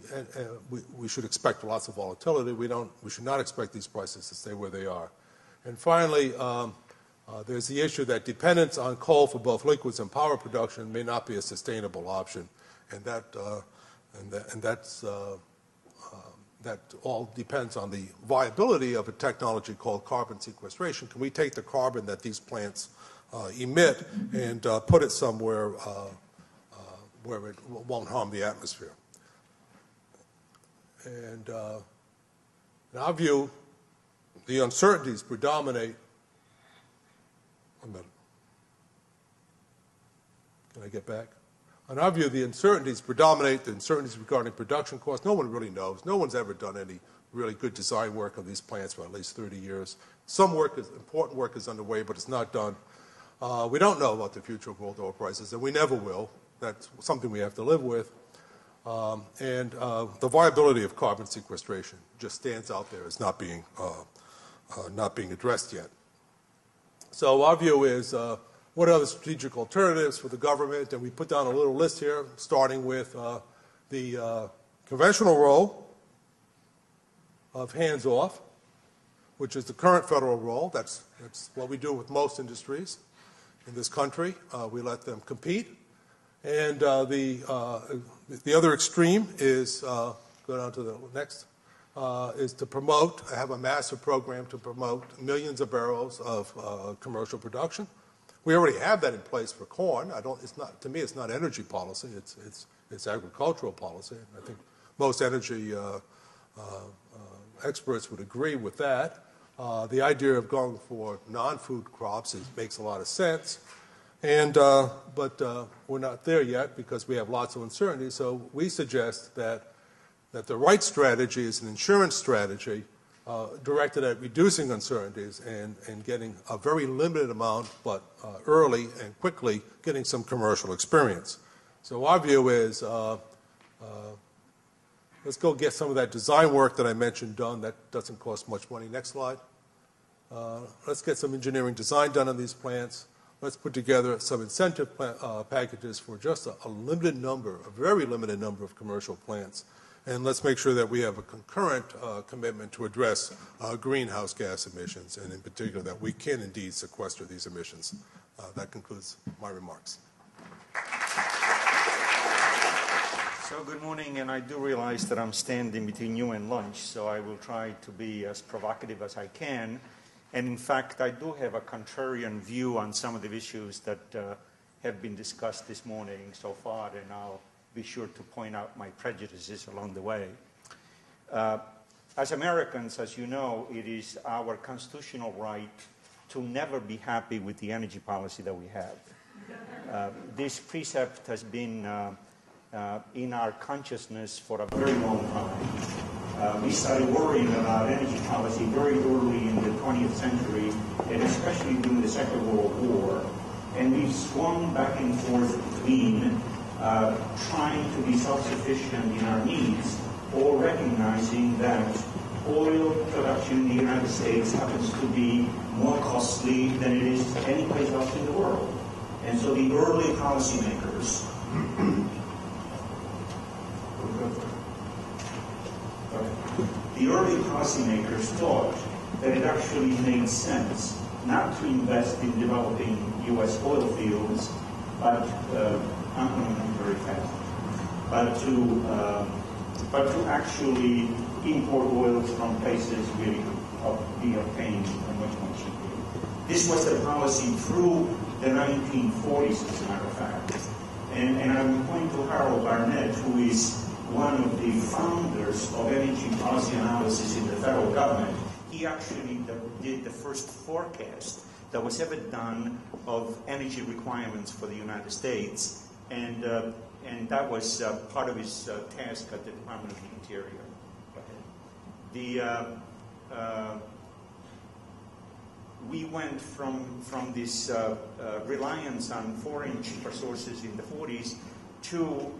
should expect lots of volatility. We should not expect these prices to stay where they are. And finally, there's the issue that dependence on coal for both liquids and power production may not be a sustainable option, and that all depends on the viability of a technology called carbon sequestration. Can we take the carbon that these plants emit and put it somewhere where it won't harm the atmosphere? And in our view, the uncertainties predominate. Can I get back? In our view, the uncertainties predominate, the uncertainties regarding production costs. No one really knows. No one's ever done any really good design work on these plants for at least 30 years. Some important work is underway, but it's not done. We don't know about the future of world oil prices, and we never will. That's something we have to live with. And the viability of carbon sequestration just stands out there as not being not being addressed yet. So our view is, what are the strategic alternatives for the government? And we put down a little list here, starting with the conventional role of hands-off, which is the current federal role. That's what we do with most industries in this country. We let them compete. And the other extreme is, go down to the next, is to have a massive program to promote millions of barrels of commercial production. We already have that in place for corn. To me, it's not energy policy. It's agricultural policy. I think most energy experts would agree with that. The idea of going for non-food crops makes a lot of sense. But we're not there yet because we have lots of uncertainty. So we suggest that the right strategy is an insurance strategy directed at reducing uncertainties and getting a very limited amount, but early and quickly getting some commercial experience. So our view is let's go get some of that design work that I mentioned done. That doesn't cost much money. Next slide. Let's get some engineering design done on these plants. Let's put together some incentive packages for just a limited number, a very limited number of commercial plants. And let's make sure that we have a concurrent commitment to address greenhouse gas emissions, and in particular that we can indeed sequester these emissions. That concludes my remarks. So good morning, and I do realize that I'm standing between you and lunch, so I will try to be as provocative as I can. And in fact, I do have a contrarian view on some of the issues that have been discussed this morning so far, and I'll be sure to point out my prejudices along the way. As Americans, as you know, it is our constitutional right to never be happy with the energy policy that we have. This precept has been in our consciousness for a very long time. We started worrying about energy policy very early in the 20th century, and especially during the Second World War. And we've swung back and forth between trying to be self-sufficient in our needs, or recognizing that oil production in the United States happens to be more costly than it is any place else in the world. And so the early policymakers thought that it actually made sense not to invest in developing U.S. oil fields, but I'm going very fast, but to actually import oils from places where it could be obtained much cheaper. This was the policy through the 1940s, as a matter of fact. And I'm going to Harold Barnett, who is one of the founders of energy policy analysis in the federal government. He actually did the first forecast that was ever done of energy requirements for the United States, and that was part of his task at the Department of the Interior. We went from this reliance on foreign cheaper sources in the 40s to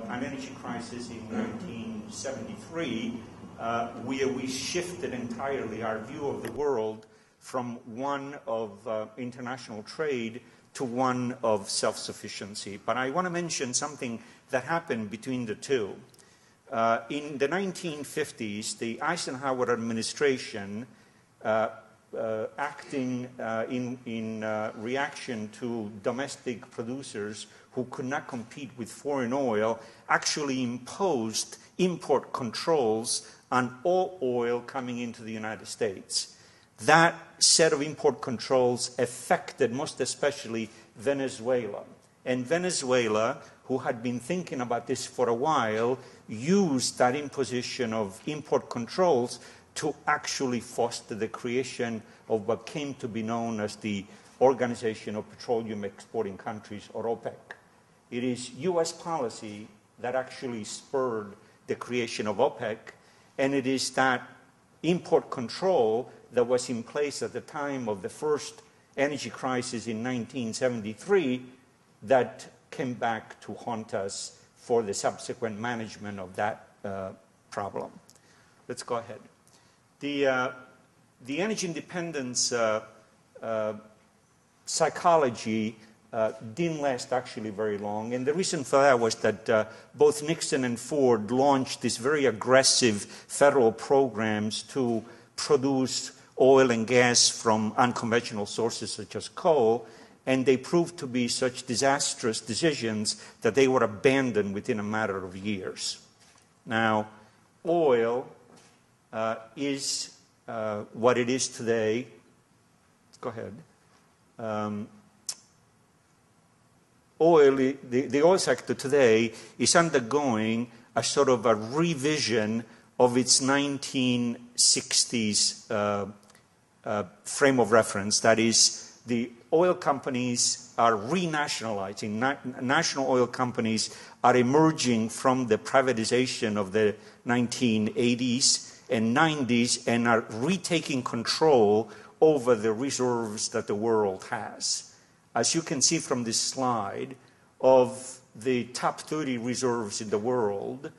an energy crisis in 1973, where we shifted entirely our view of the world from one of international trade to one of self-sufficiency. But I want to mention something that happened between the two. In the 1950s, the Eisenhower administration, acting in reaction to domestic producers who could not compete with foreign oil, actually imposed import controls on all oil coming into the United States. That set of import controls affected most especially Venezuela. And Venezuela, who had been thinking about this for a while, used that imposition of import controls to actually foster the creation of what came to be known as the Organization of Petroleum Exporting Countries, or OPEC. It is U.S. policy that actually spurred the creation of OPEC, and it is that import control that was in place at the time of the first energy crisis in 1973 that came back to haunt us for the subsequent management of that problem. Let's go ahead. the energy independence psychology didn't last actually very long. And the reason for that was that both Nixon and Ford launched these very aggressive federal programs to produce oil and gas from unconventional sources such as coal, and they proved to be such disastrous decisions that they were abandoned within a matter of years. Now, oil is what it is today. Go ahead. The oil sector today is undergoing a sort of a revision of its 1960s frame of reference. That is, the oil companies are renationalizing. National oil companies are emerging from the privatization of the 1980s and 90s and are retaking control over the reserves that the world has. As you can see from this slide, of the top 30 reserves in the world,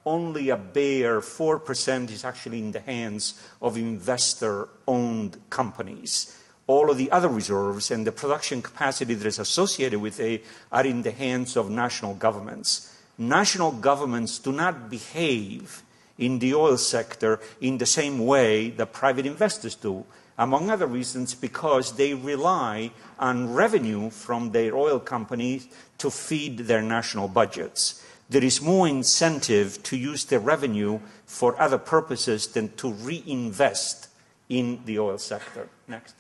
only a bare 4% is actually in the hands of investor-owned companies. All of the other reserves and the production capacity that is associated with it are in the hands of national governments. National governments do not behave in the oil sector in the same way that private investors do. Among other reasons, because they rely on revenue from their oil companies to feed their national budgets. There is more incentive to use the revenue for other purposes than to reinvest in the oil sector. Next.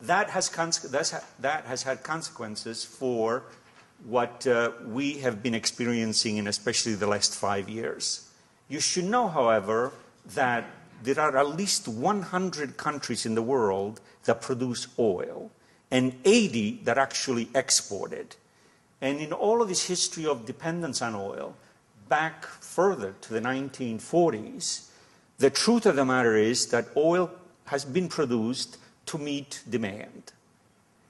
That has had consequences for what we have been experiencing in especially the last 5 years. You should know, however, that there are at least 100 countries in the world that produce oil and 80 that actually export it. And in all of this history of dependence on oil, back further to the 1940s, the truth of the matter is that oil has been produced to meet demand.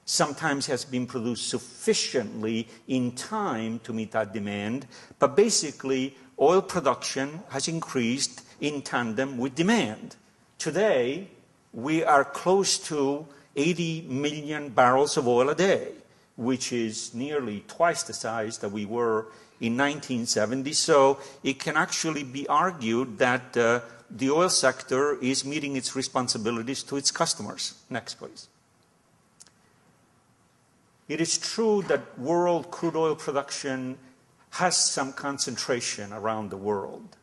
Sometimes has been produced sufficiently in time to meet that demand, but basically oil production has increased in tandem with demand. Today, we are close to 80 million barrels of oil a day, which is nearly twice the size that we were in 1970. So it can actually be argued that the oil sector is meeting its responsibilities to its customers. Next, please. It is true that world crude oil production has some concentration around the world.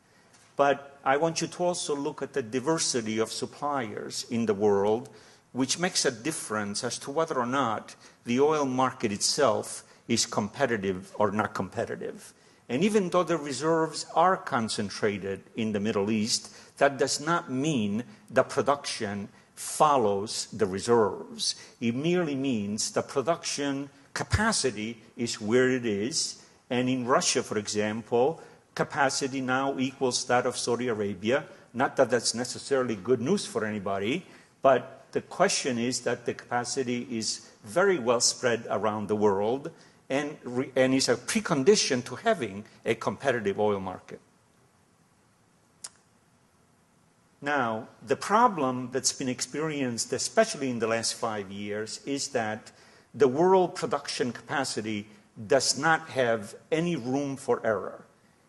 But I want you to also look at the diversity of suppliers in the world, which makes a difference as to whether or not the oil market itself is competitive or not competitive. And even though the reserves are concentrated in the Middle East, that does not mean the production follows the reserves. It merely means the production capacity is where it is. And in Russia, for example, capacity now equals that of Saudi Arabia. Not that that's necessarily good news for anybody, but the question is that the capacity is very well spread around the world and is a precondition to having a competitive oil market. Now, the problem that's been experienced, especially in the last 5 years, is that the world production capacity does not have any room for error.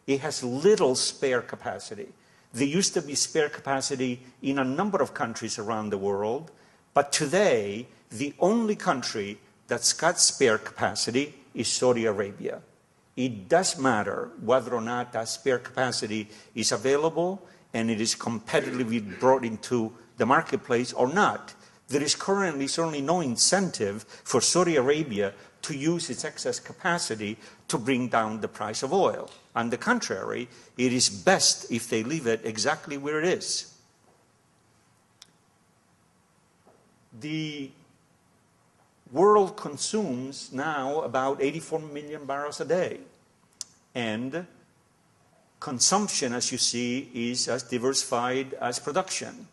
It has little spare capacity. There used to be spare capacity in a number of countries around the world, but today, the only country that's got spare capacity is Saudi Arabia. It does matter whether or not that spare capacity is available and it is competitively brought into the marketplace or not. There is currently certainly no incentive for Saudi Arabia to use its excess capacity to bring down the price of oil. On the contrary, it is best if they leave it exactly where it is. The world consumes now about 84 million barrels a day. And consumption, as you see, is as diversified as production.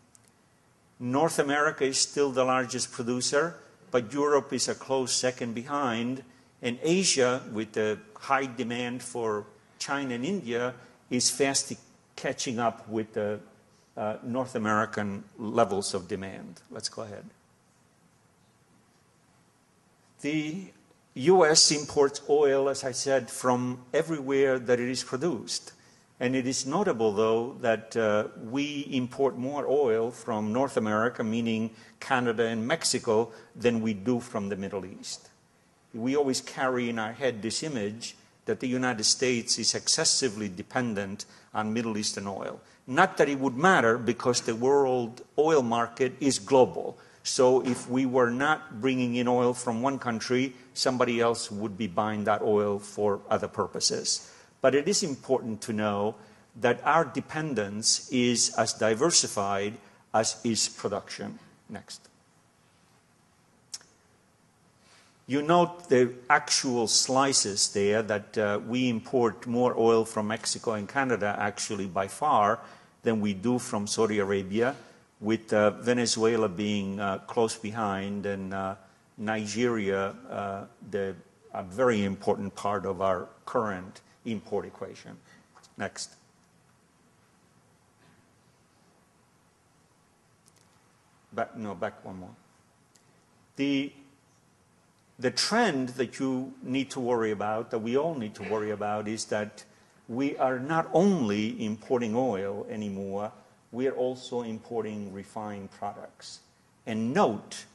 North America is still the largest producer, but Europe is a close second behind. And Asia, with the high demand for China and India, is fast catching up with the North American levels of demand. Let's go ahead. The U.S. imports oil, as I said, from everywhere that it is produced. And it is notable, though, that we import more oil from North America, meaning Canada and Mexico, than we do from the Middle East. We always carry in our head this image that the United States is excessively dependent on Middle Eastern oil. Not that it would matter, because the world oil market is global. So if we were not bringing in oil from one country, somebody else would be buying that oil for other purposes. But it is important to know that our dependence is as diversified as is production. Next. You note the actual slices there that we import more oil from Mexico and Canada, actually by far, than we do from Saudi Arabia, with Venezuela being close behind, and Nigeria, a very important part of our current import equation. Next. Back one more. The trend that you need to worry about, that we all need to worry about, is that we are not only importing oil anymore, we are also importing refined products. And note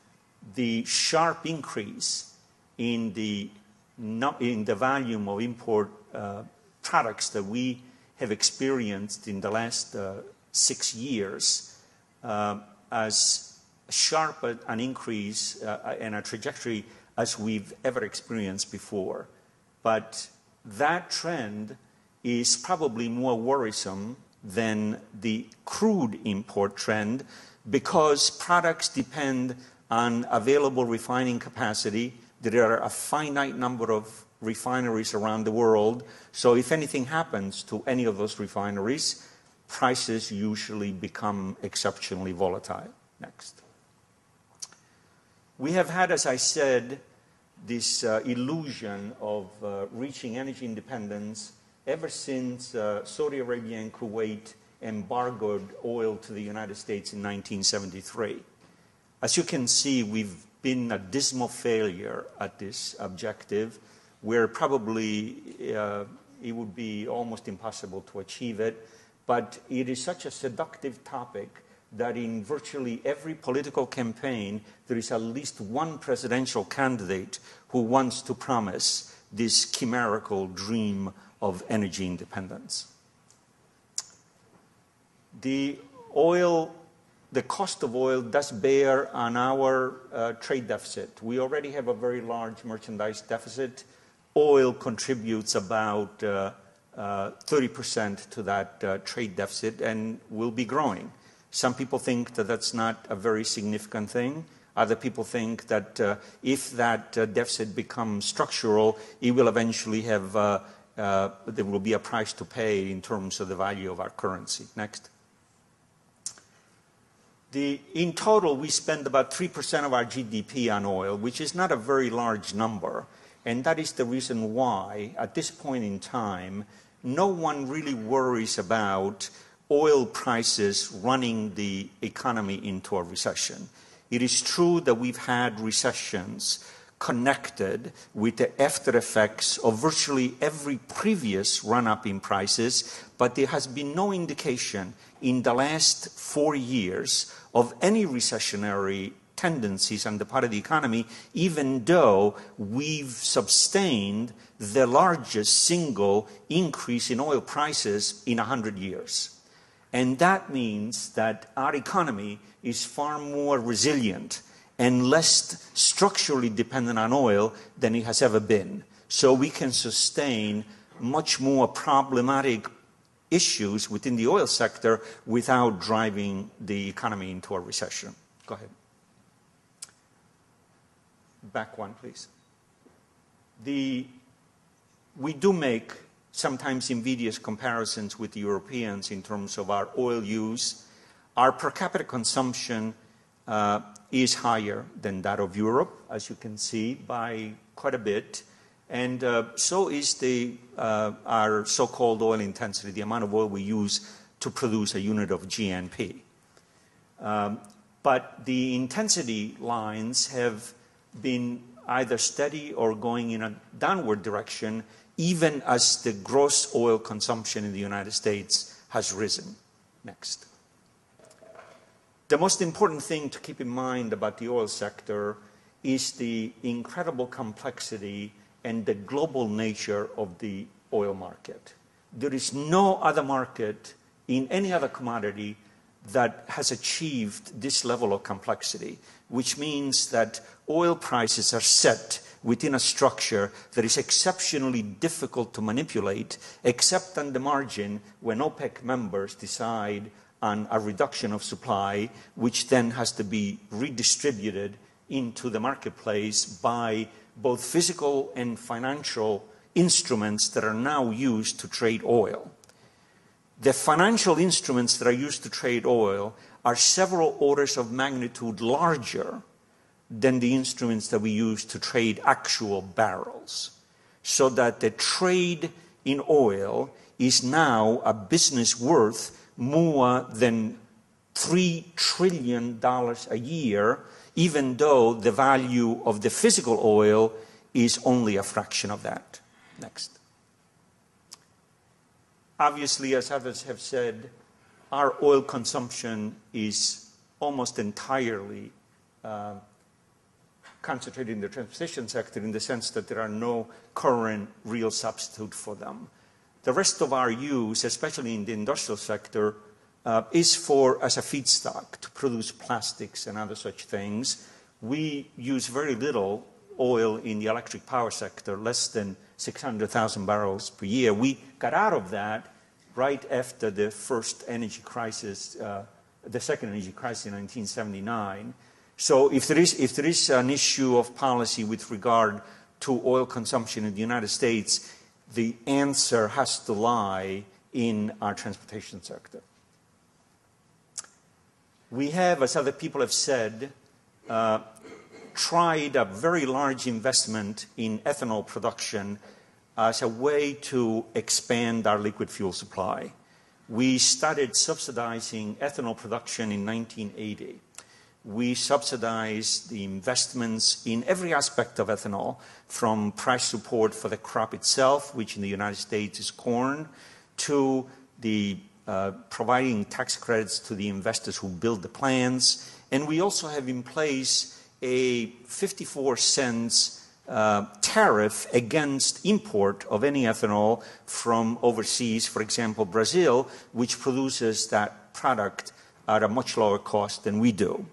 the sharp increase in the volume of import products that we have experienced in the last 6 years, as sharp an increase and a trajectory as we've ever experienced before. But that trend is probably more worrisome than the crude import trend, because products depend on available refining capacity. There are a finite number of refineries around the world, so if anything happens to any of those refineries, prices usually become exceptionally volatile. Next. We have had, as I said, this illusion of reaching energy independence ever since Saudi Arabia and Kuwait embargoed oil to the United States in 1973. As you can see, we've been a dismal failure at this objective, where probably it would be almost impossible to achieve it. But it is such a seductive topic that in virtually every political campaign, there is at least one presidential candidate who wants to promise this chimerical dream of energy independence. The cost of oil does bear on our trade deficit. We already have a very large merchandise deficit. Oil contributes about 30% to that trade deficit and will be growing. Some people think that that's not a very significant thing. Other people think that if that deficit becomes structural, it will eventually have, there will be a price to pay in terms of the value of our currency. Next. In total, we spend about 3% of our GDP on oil, which is not a very large number. And that is the reason why, at this point in time, no one really worries about oil prices running the economy into a recession. It is true that we've had recessions connected with the after effects of virtually every previous run-up in prices, but there has been no indication in the last 4 years of any recessionary tendencies on the part of the economy, even though we've sustained the largest single increase in oil prices in 100 years. And that means that our economy is far more resilient and less structurally dependent on oil than it has ever been. So we can sustain much more problematic issues within the oil sector without driving the economy into a recession. Go ahead. Back one, please. We do make sometimes invidious comparisons with the Europeans in terms of our oil use. Our per capita consumption is higher than that of Europe, as you can see, by quite a bit. And so is our so-called oil intensity, the amount of oil we use to to produce a unit of GNP. But the intensity lines have been either steady or going in a downward direction, even as the gross oil consumption in the United States has risen. Next. The most important thing to keep in mind about the oil sector is the incredible complexity and the global nature of the oil market. There is no other market in any other commodity that has achieved this level of complexity, which means that oil prices are set within a structure that is exceptionally difficult to manipulate, except on the margin when OPEC members decide on a reduction of supply, which then has to be redistributed into the marketplace by both physical and financial instruments that are now used to trade oil. The financial instruments that are used to trade oil are several orders of magnitude larger than the instruments that we use to trade actual barrels. So that the trade in oil is now a business worth more than $3 trillion a year, even though the value of the physical oil is only a fraction of that. Next. Obviously, as others have said, our oil consumption is almost entirely concentrated in the transportation sector in the sense that there are no current real substitute for them. The rest of our use, especially in the industrial sector, is as a feedstock to produce plastics and other such things. We use very little oil in the electric power sector, less than 600,000 barrels per year. We got out of that right after the first energy crisis, the second energy crisis in 1979. So if there is an issue of policy with regard to oil consumption in the United States, the answer has to lie in our transportation sector. We have, as other people have said, tried a very large investment in ethanol production as a way to expand our liquid fuel supply. We started subsidizing ethanol production in 1980. We subsidized the investments in every aspect of ethanol, from price support for the crop itself, which in the United States is corn, to the providing tax credits to the investors who build the plants. And we also have in place a 54 cents tariff against import of any ethanol from overseas, for example, Brazil, which produces that product at a much lower cost than we do.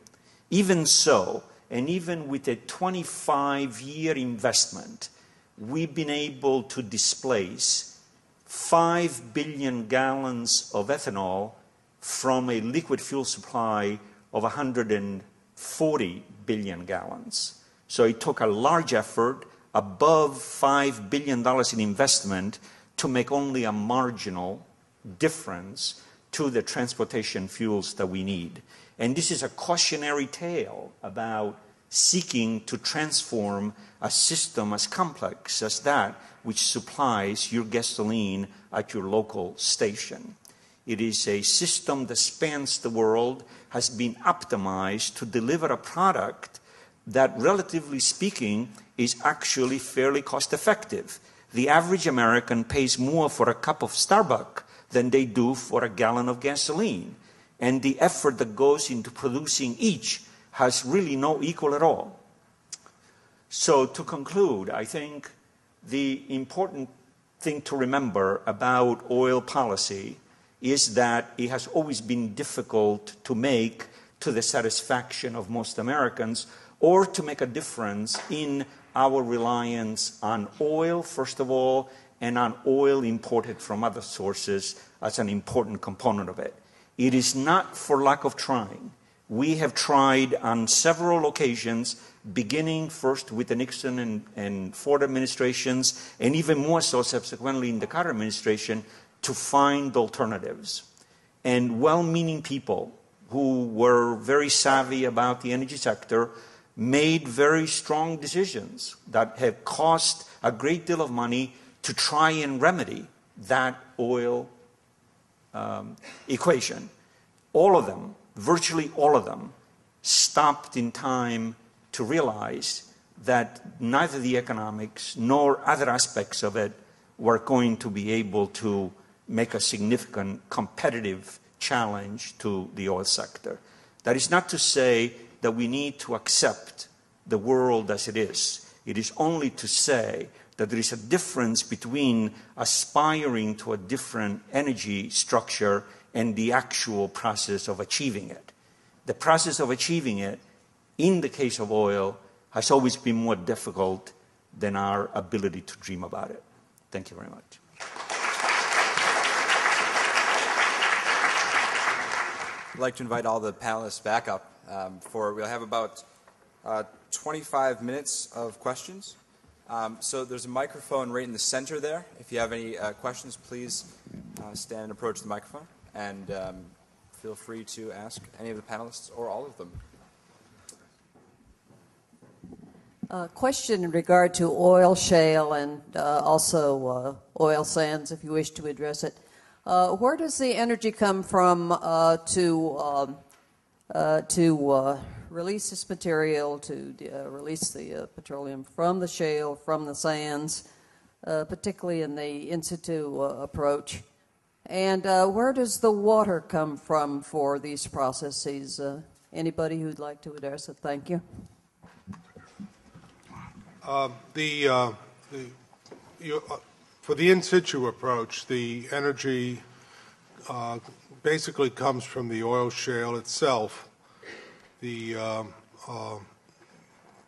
Even so, and even with a 25-year investment, we've been able to displace 5 billion gallons of ethanol from a liquid fuel supply of 140 billion gallons. So it took a large effort, above $5 billion in investment, to make only a marginal difference to the transportation fuels that we need. And this is a cautionary tale about seeking to transform a system as complex as that which supplies your gasoline at your local station. It is a system that spans the world, has been optimized to deliver a product that, relatively speaking, is actually fairly cost-effective. The average American pays more for a cup of Starbucks than they do for a gallon of gasoline. And the effort that goes into producing each has really no equal at all. So to conclude, I think the important thing to remember about oil policy is that it has always been difficult to make to the satisfaction of most Americans, or to make a difference in our reliance on oil, first of all, and on oil imported from other sources as an important component of it. It is not for lack of trying. We have tried on several occasions, beginning first with the Nixon and Ford administrations, and even more so subsequently in the Carter administration, to find alternatives. And well-meaning people who were very savvy about the energy sector made very strong decisions that have cost a great deal of money to try and remedy that oil equation, all of them, virtually all of them, stopped in time to realize that neither the economics nor other aspects of it were going to be able to make a significant competitive challenge to the oil sector. That is not to say that we need to accept the world as it is. It is only to say that there is a difference between aspiring to a different energy structure and the actual process of achieving it. The process of achieving it, in the case of oil, has always been more difficult than our ability to dream about it. Thank you very much. I'd like to invite all the panelists back up we'll have about 25 minutes of questions. So there's a microphone right in the center there. If you have any questions, please stand and approach the microphone, and feel free to ask any of the panelists or all of them. Question in regard to oil shale and also oil sands, if you wish to address it. Where does the energy come from to release this material, to release the petroleum from the shale, from the sands, particularly in the in situ approach? And where does the water come from for these processes? Anybody who'd like to address it? Thank you. For the in situ approach, the energy basically comes from the oil shale itself. The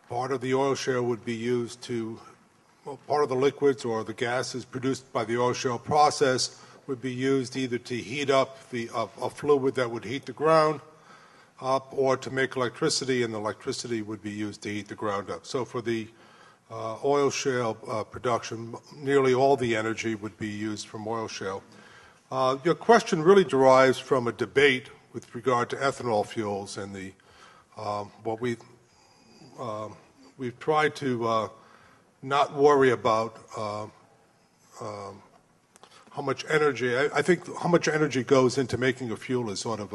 part of the oil shale would be used to, well, part of the liquids or the gases produced by the oil shale process would be used either to heat up a fluid that would heat the ground up, or to make electricity, and the electricity would be used to heat the ground up. So for the oil shale production, nearly all the energy would be used from oil shale. Your question really derives from a debate with regard to ethanol fuels, and the what we've tried to not worry about how much energy. I think how much energy goes into making a fuel is sort of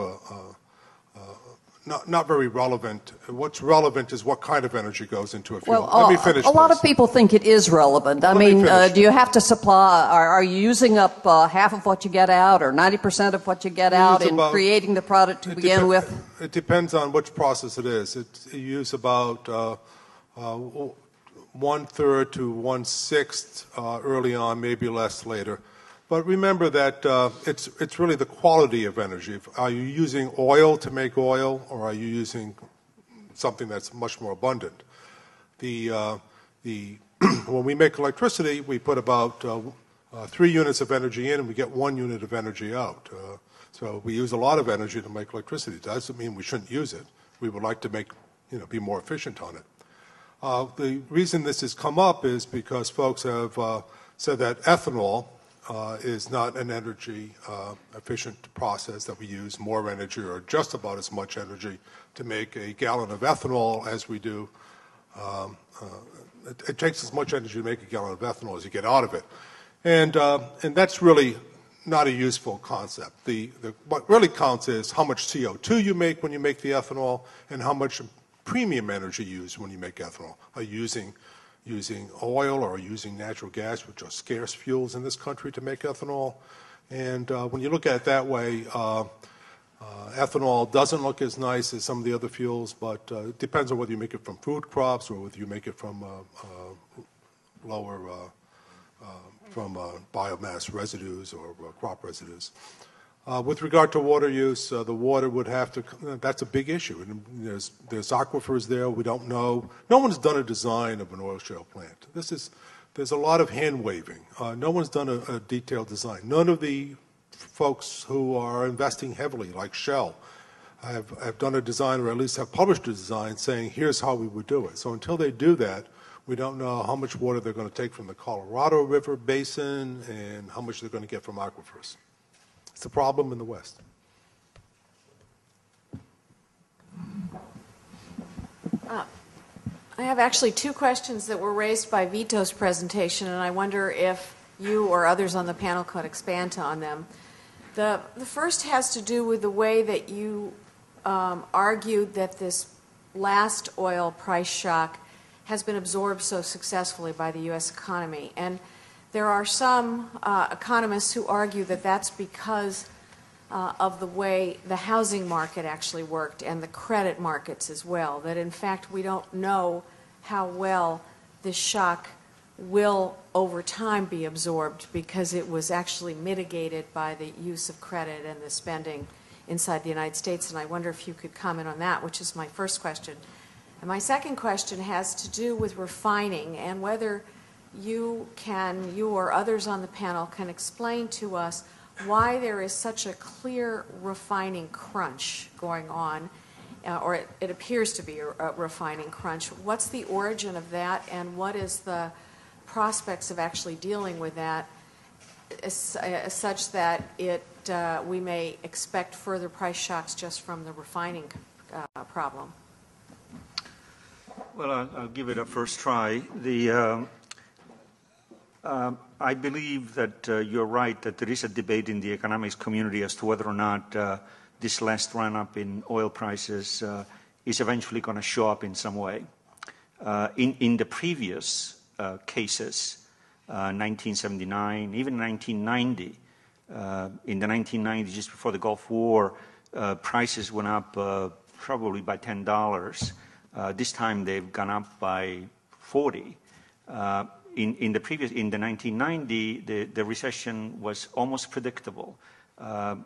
not very relevant. What's relevant is what kind of energy goes into a fuel. Well, Let me finish. A lot of people think it is relevant. I mean, do you have to supply? Are you using up half of what you get out, or 90% of what you get out in creating the product to begin with? It depends on which process it is. You use about 1/3 to 1/6 early on, maybe less later. But remember that it's really the quality of energy. Are you using oil to make oil, or are you using something that's much more abundant? When we make electricity, we put about 3 units of energy in, and we get 1 unit of energy out. So we use a lot of energy to make electricity. It doesn't mean we shouldn't use it. We would like to be more efficient on it. The reason this has come up is because folks have said that ethanol is not an energy efficient process, that we use more energy or just about as much energy to make a gallon of ethanol as we do. It takes as much energy to make a gallon of ethanol as you get out of it. And that's really not a useful concept. What really counts is how much CO2 you make when you make the ethanol, and how much premium energy you use when you make ethanol. Are you using oil or using natural gas, which are scarce fuels in this country, to make ethanol? And when you look at it that way, ethanol doesn't look as nice as some of the other fuels, but it depends on whether you make it from food crops or whether you make it from biomass residues or crop residues. With regard to water use, the water would have to, that's a big issue. And there's aquifers there. We don't know. No one's done a design of an oil shale plant. There's a lot of hand waving. No one's done a detailed design. None of the folks who are investing heavily, like Shell, have done a design, or at least have published a design saying, here's how we would do it. So until they do that, we don't know how much water they're going to take from the Colorado River Basin and how much they're going to get from aquifers. It's a problem in the West. I have actually 2 questions that were raised by Vito's presentation, and I wonder if you or others on the panel could expand on them. The first has to do with the way that you argued that this last oil price shock has been absorbed so successfully by the U.S. economy. And there are some economists who argue that that's because of the way the housing market actually worked and the credit markets as well, that in fact we don't know how well this shock will over time be absorbed because it was actually mitigated by the use of credit and the spending inside the United States. And I wonder if you could comment on that, which is my first question. And my second question has to do with refining and whether you or others on the panel can explain to us why there is such a clear refining crunch going on, or it appears to be a refining crunch. What's the origin of that, and what is the prospects of actually dealing with that such that we may expect further price shocks just from the refining problem? Well, I'll give it a first try. I believe that you're right that there is a debate in the economics community as to whether or not this last run-up in oil prices is eventually going to show up in some way. In the previous cases, 1979, even 1990, in the 1990s, just before the Gulf War, prices went up probably by $10. This time they've gone up by 40. In the 1990, the recession was almost predictable. In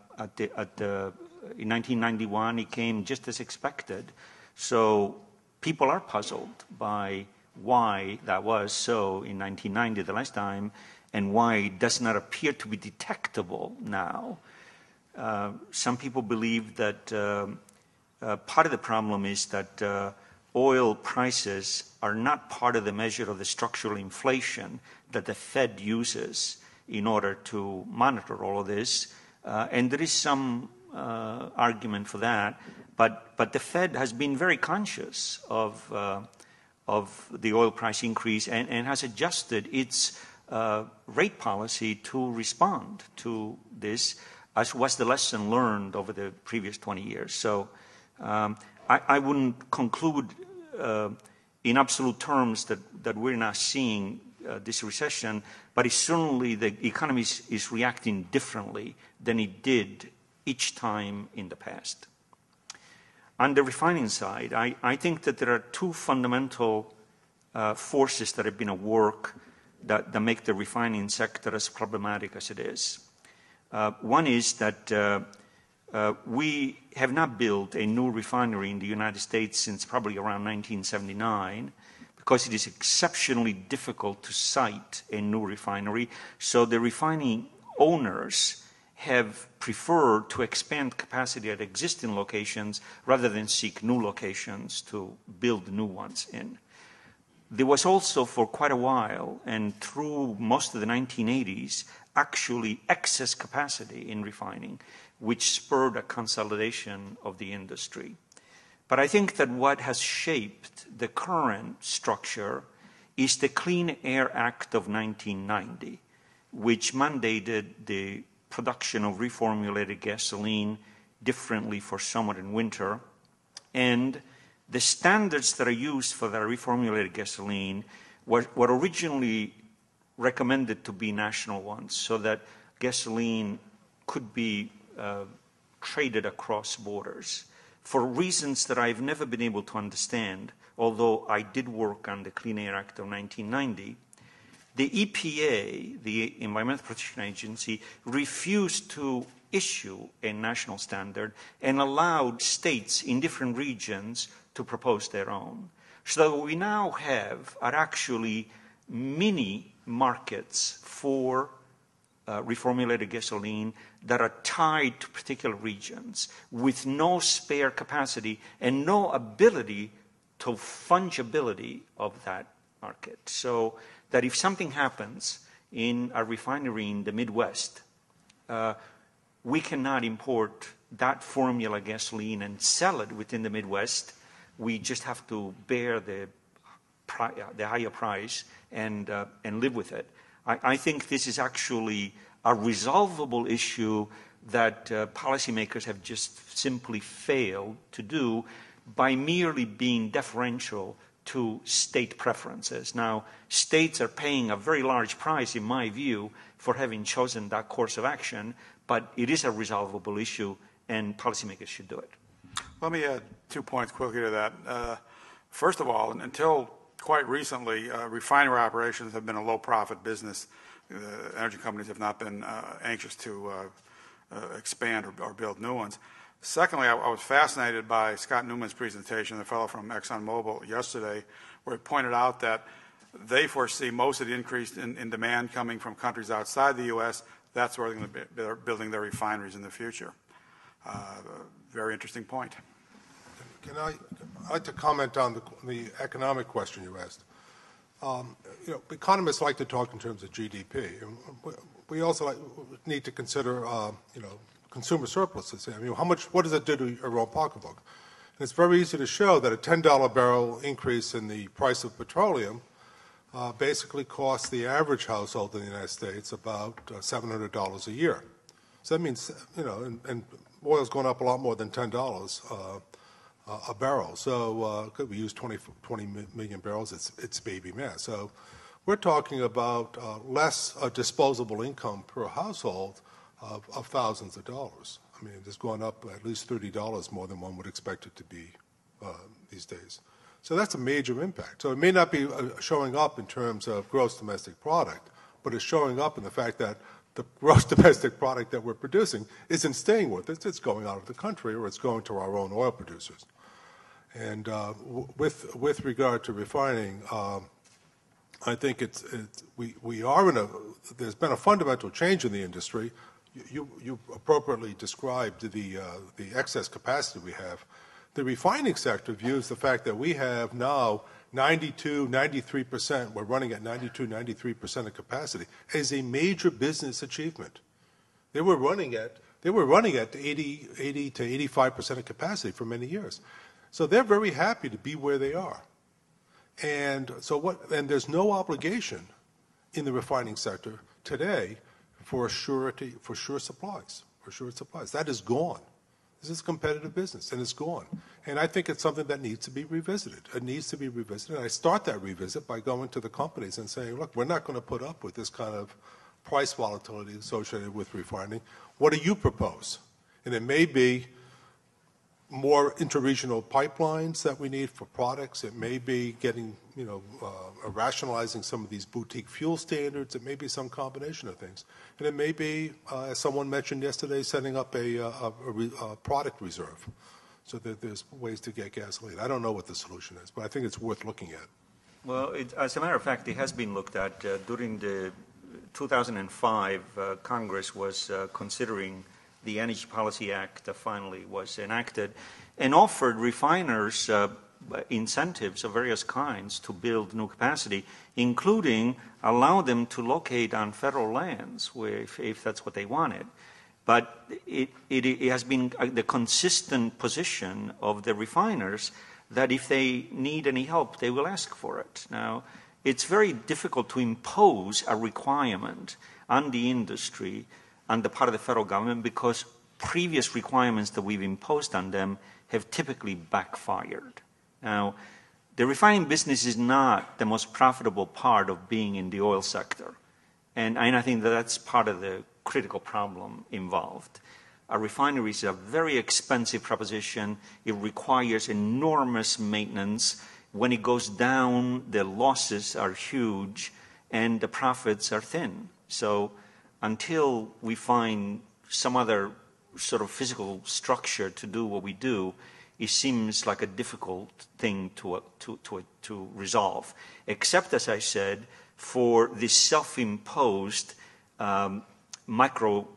1991, it came just as expected. So people are puzzled by why that was so in 1990, the last time, and why it does not appear to be detectable now. Some people believe that part of the problem is that oil prices are not part of the measure of the structural inflation that the Fed uses in order to monitor all of this. And there is some argument for that. But the Fed has been very conscious of the oil price increase and has adjusted its rate policy to respond to this, as was the lesson learned over the previous 20 years. So I wouldn't conclude in absolute terms that we're not seeing this recession, but it's certainly the economy is reacting differently than it did each time in the past. On the refining side, I think that there are two fundamental forces that have been at work that make the refining sector as problematic as it is. One is that we have not built a new refinery in the United States since probably around 1979 because it is exceptionally difficult to site a new refinery. So the refining owners have preferred to expand capacity at existing locations rather than seek new locations to build new ones in. There was also for quite a while and through most of the 1980s actually excess capacity in refining, which spurred a consolidation of the industry. But I think that what has shaped the current structure is the Clean Air Act of 1990, which mandated the production of reformulated gasoline differently for summer and winter. And the standards that are used for the reformulated gasoline were originally recommended to be national ones so that gasoline could be traded across borders. For reasons that I've never been able to understand, although I did work on the Clean Air Act of 1990, the EPA, the Environmental Protection Agency, refused to issue a national standard and allowed states in different regions to propose their own. So what we now have are actually mini markets for reformulated gasoline that are tied to particular regions with no spare capacity and no ability to fungibility of that market. So that if something happens in a refinery in the Midwest, we cannot import that formula gasoline and sell it within the Midwest. We just have to bear the higher price and live with it. I think this is actually a resolvable issue that policymakers have just simply failed to do by merely being deferential to state preferences. Now, states are paying a very large price, in my view, for having chosen that course of action, but it is a resolvable issue, and policymakers should do it. Let me add 2 points quickly to that. First of all, until quite recently, refinery operations have been a low-profit business. Energy companies have not been anxious to expand or build new ones. Secondly, I was fascinated by Scott Newman's presentation, the fellow from ExxonMobil yesterday, where he pointed out that they foresee most of the increase in demand coming from countries outside the U.S. That's where they're building their refineries in the future. Very interesting point. I'd like to comment on the economic question you asked. Economists like to talk in terms of GDP. We also need to consider, consumer surpluses. What does it do to your own pocketbook? And it's very easy to show that a $10 barrel increase in the price of petroleum basically costs the average household in the United States about $700 a year. So that means, and oil's going up a lot more than $10 a barrel. So could we use 20 million barrels? It's baby math. So we're talking about less disposable income per household of thousands of dollars. I mean, it's going up at least $30 more than one would expect it to be these days. So that's a major impact. So it may not be showing up in terms of gross domestic product, but it's showing up in the fact that the gross domestic product that we're producing isn't staying with us. It's going out of the country, or it's going to our own oil producers. And with regard to refining, I think we are there's been a fundamental change in the industry. You appropriately described the excess capacity we have. The refining sector views the fact that we have now 93%, we're running at 93% of capacity, as a major business achievement. They were running at 80 to 85% of capacity for many years. So they're very happy to be where they are. And and there's no obligation in the refining sector today for sure supplies. That is gone. This is competitive business, and it's gone. And I think it's something that needs to be revisited. It needs to be revisited. And I start that revisit by going to the companies and saying, look, we're not going to put up with this kind of price volatility associated with refining. What do you propose? And it may be more interregional pipelines that we need for products. It may be getting, rationalizing some of these boutique fuel standards. It may be some combination of things. And it may be, as someone mentioned yesterday, setting up a product reserve so that there's ways to get gasoline. I don't know what the solution is, but I think it's worth looking at. Well, as a matter of fact, it has been looked at. During the 2005, Congress was considering the Energy Policy Act that finally was enacted, and offered refiners incentives of various kinds to build new capacity, including allow them to locate on federal lands if that's what they wanted. But it has been the consistent position of the refiners that if they need any help, they will ask for it. Now, it's very difficult to impose a requirement on the industry on the part of the federal government because previous requirements that we've imposed on them have typically backfired. Now, the refining business is not the most profitable part of being in the oil sector. And I think that that's part of the critical problem involved. A refinery is a very expensive proposition. It requires enormous maintenance. When it goes down, the losses are huge and the profits are thin. So until we find some other sort of physical structure to do what we do, it seems like a difficult thing to resolve. Except, as I said, for the self-imposed micro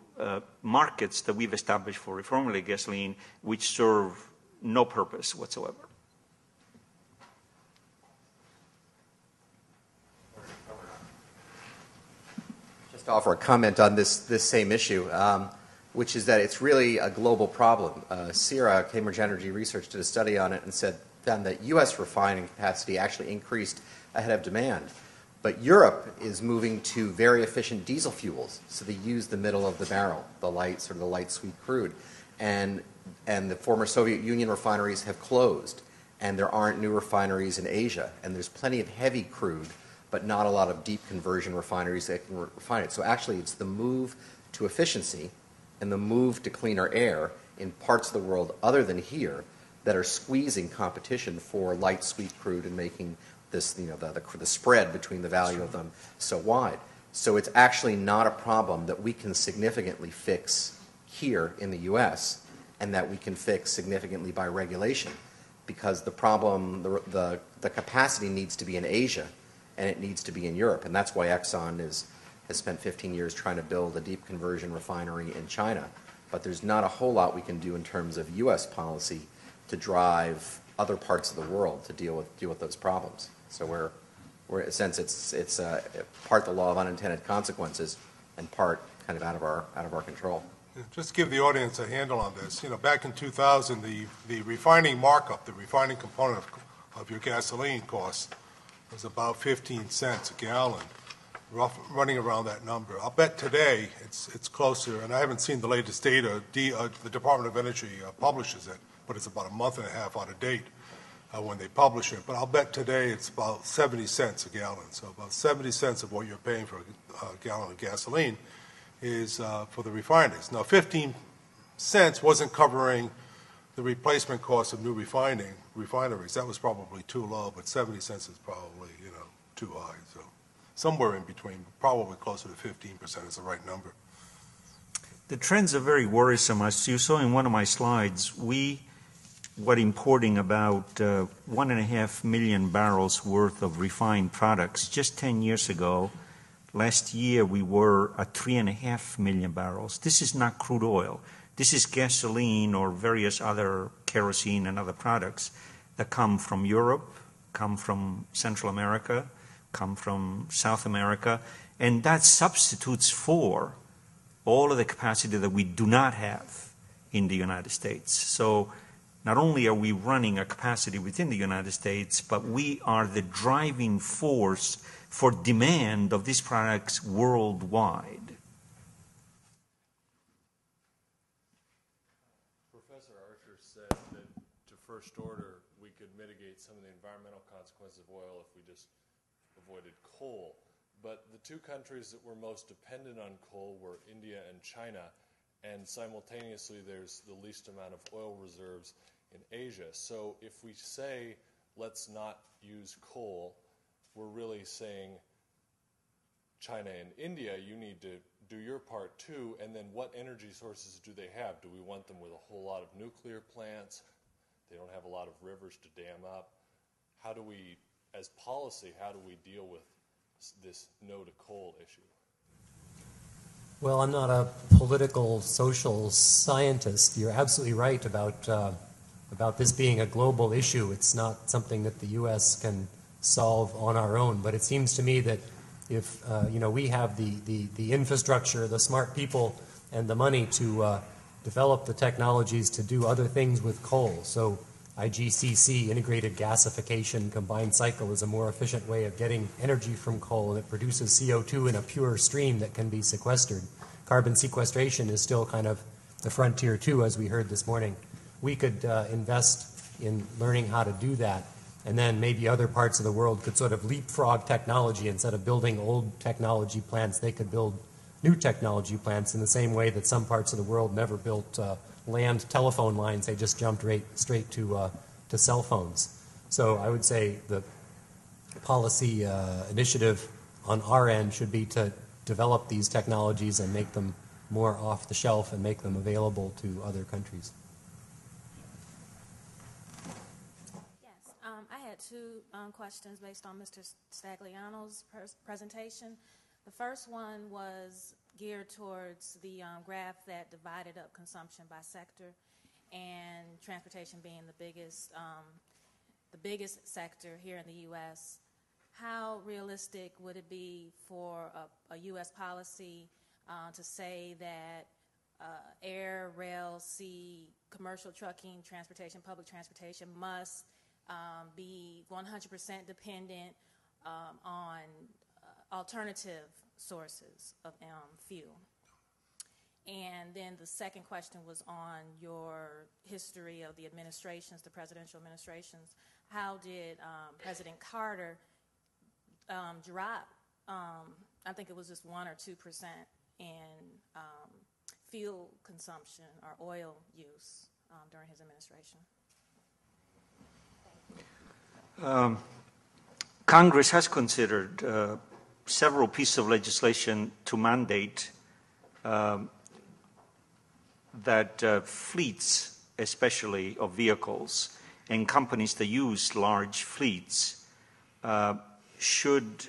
markets that we've established for reformulated gasoline, which serve no purpose whatsoever. Just to offer a comment on this same issue, which is that it's really a global problem. CIRA, Cambridge Energy Research, did a study on it and found that U.S. refining capacity actually increased ahead of demand. But Europe is moving to very efficient diesel fuels, so they use the middle of the barrel, the light, sort of the light sweet crude. And the former Soviet Union refineries have closed, and there aren't new refineries in Asia. And there's plenty of heavy crude, but not a lot of deep conversion refineries that can refine it. So actually, it's the move to efficiency and the move to cleaner air in parts of the world other than here that are squeezing competition for light sweet crude and making this, the spread between the value of them so wide. So it's actually not a problem that we can significantly fix here in the U.S. and that we can fix significantly by regulation, because the problem, the capacity needs to be in Asia and it needs to be in Europe, and that's why Exxon has spent 15 years trying to build a deep conversion refinery in China. But there's not a whole lot we can do in terms of U.S. policy to drive other parts of the world to deal with those problems. So we're in a sense it's part the law of unintended consequences and part kind of out of our control. Just to give the audience a handle on this, back in 2000, the refining markup, the refining component of your gasoline cost was about 15 cents a gallon, running around that number. I'll bet today it's closer, and I haven't seen the latest data. The Department of Energy publishes it, but it's about a month and a half out of date when they publish it. But I'll bet today it's about 70 cents a gallon. So about 70 cents of what you're paying for a gallon of gasoline is for the refineries. Now, 15 cents wasn't covering the replacement cost of new refineries. That was probably too low, but 70 cents is probably, too high. So somewhere in between, probably closer to 15% is the right number. The trends are very worrisome. As you saw in one of my slides, we were importing about 1.5 million barrels worth of refined products just 10 years ago. Last year, we were at 3.5 million barrels. This is not crude oil. This is gasoline or various other kerosene and other products that come from Europe, come from Central America, come from South America, and that substitutes for all of the capacity that we do not have in the United States. So not only are we running a capacity within the United States, but we are the driving force for demand of these products worldwide. Professor Archer said that to first order, we could mitigate some of the environmental consequences of oil if we just avoided coal. But the two countries that were most dependent on coal were India and China, and simultaneously there's the least amount of oil reserves in Asia. So if we say, let's not use coal, we're really saying, China and India, you need to do your part too, and then what energy sources do they have? Do we want them with a whole lot of nuclear plants? They don't have a lot of rivers to dam up. How do we, as policy, how do we deal with this no to coal issue? Well, I'm not a political social scientist. You're absolutely right about this being a global issue. It's not something that the U.S. can solve on our own. But it seems to me that if we have the infrastructure, the smart people, and the money to develop the technologies to do other things with coal. So IGCC, integrated gasification, combined cycle, is a more efficient way of getting energy from coal, and it produces CO2 in a pure stream that can be sequestered. Carbon sequestration is still kind of the frontier too, as we heard this morning. We could invest in learning how to do that, and then maybe other parts of the world could sort of leapfrog technology. Instead of building old technology plants, they could build new technology plants in the same way that some parts of the world never built land telephone lines. They just jumped straight to cell phones. So I would say the policy initiative on our end should be to develop these technologies and make them more off the shelf and make them available to other countries. I had two questions based on Mr. Stagliano's presentation. The first one was geared towards the graph that divided up consumption by sector, and transportation being the biggest sector here in the U.S. How realistic would it be for a U.S. policy to say that air, rail, sea, commercial trucking, transportation, public transportation must be 100% dependent on alternative sources of fuel. And then the second question was on your history of the administrations, the presidential administrations. How did President Carter drop, I think it was just 1 or 2% in fuel consumption or oil use during his administration? Congress has considered several pieces of legislation to mandate that fleets, especially of vehicles, and companies that use large fleets should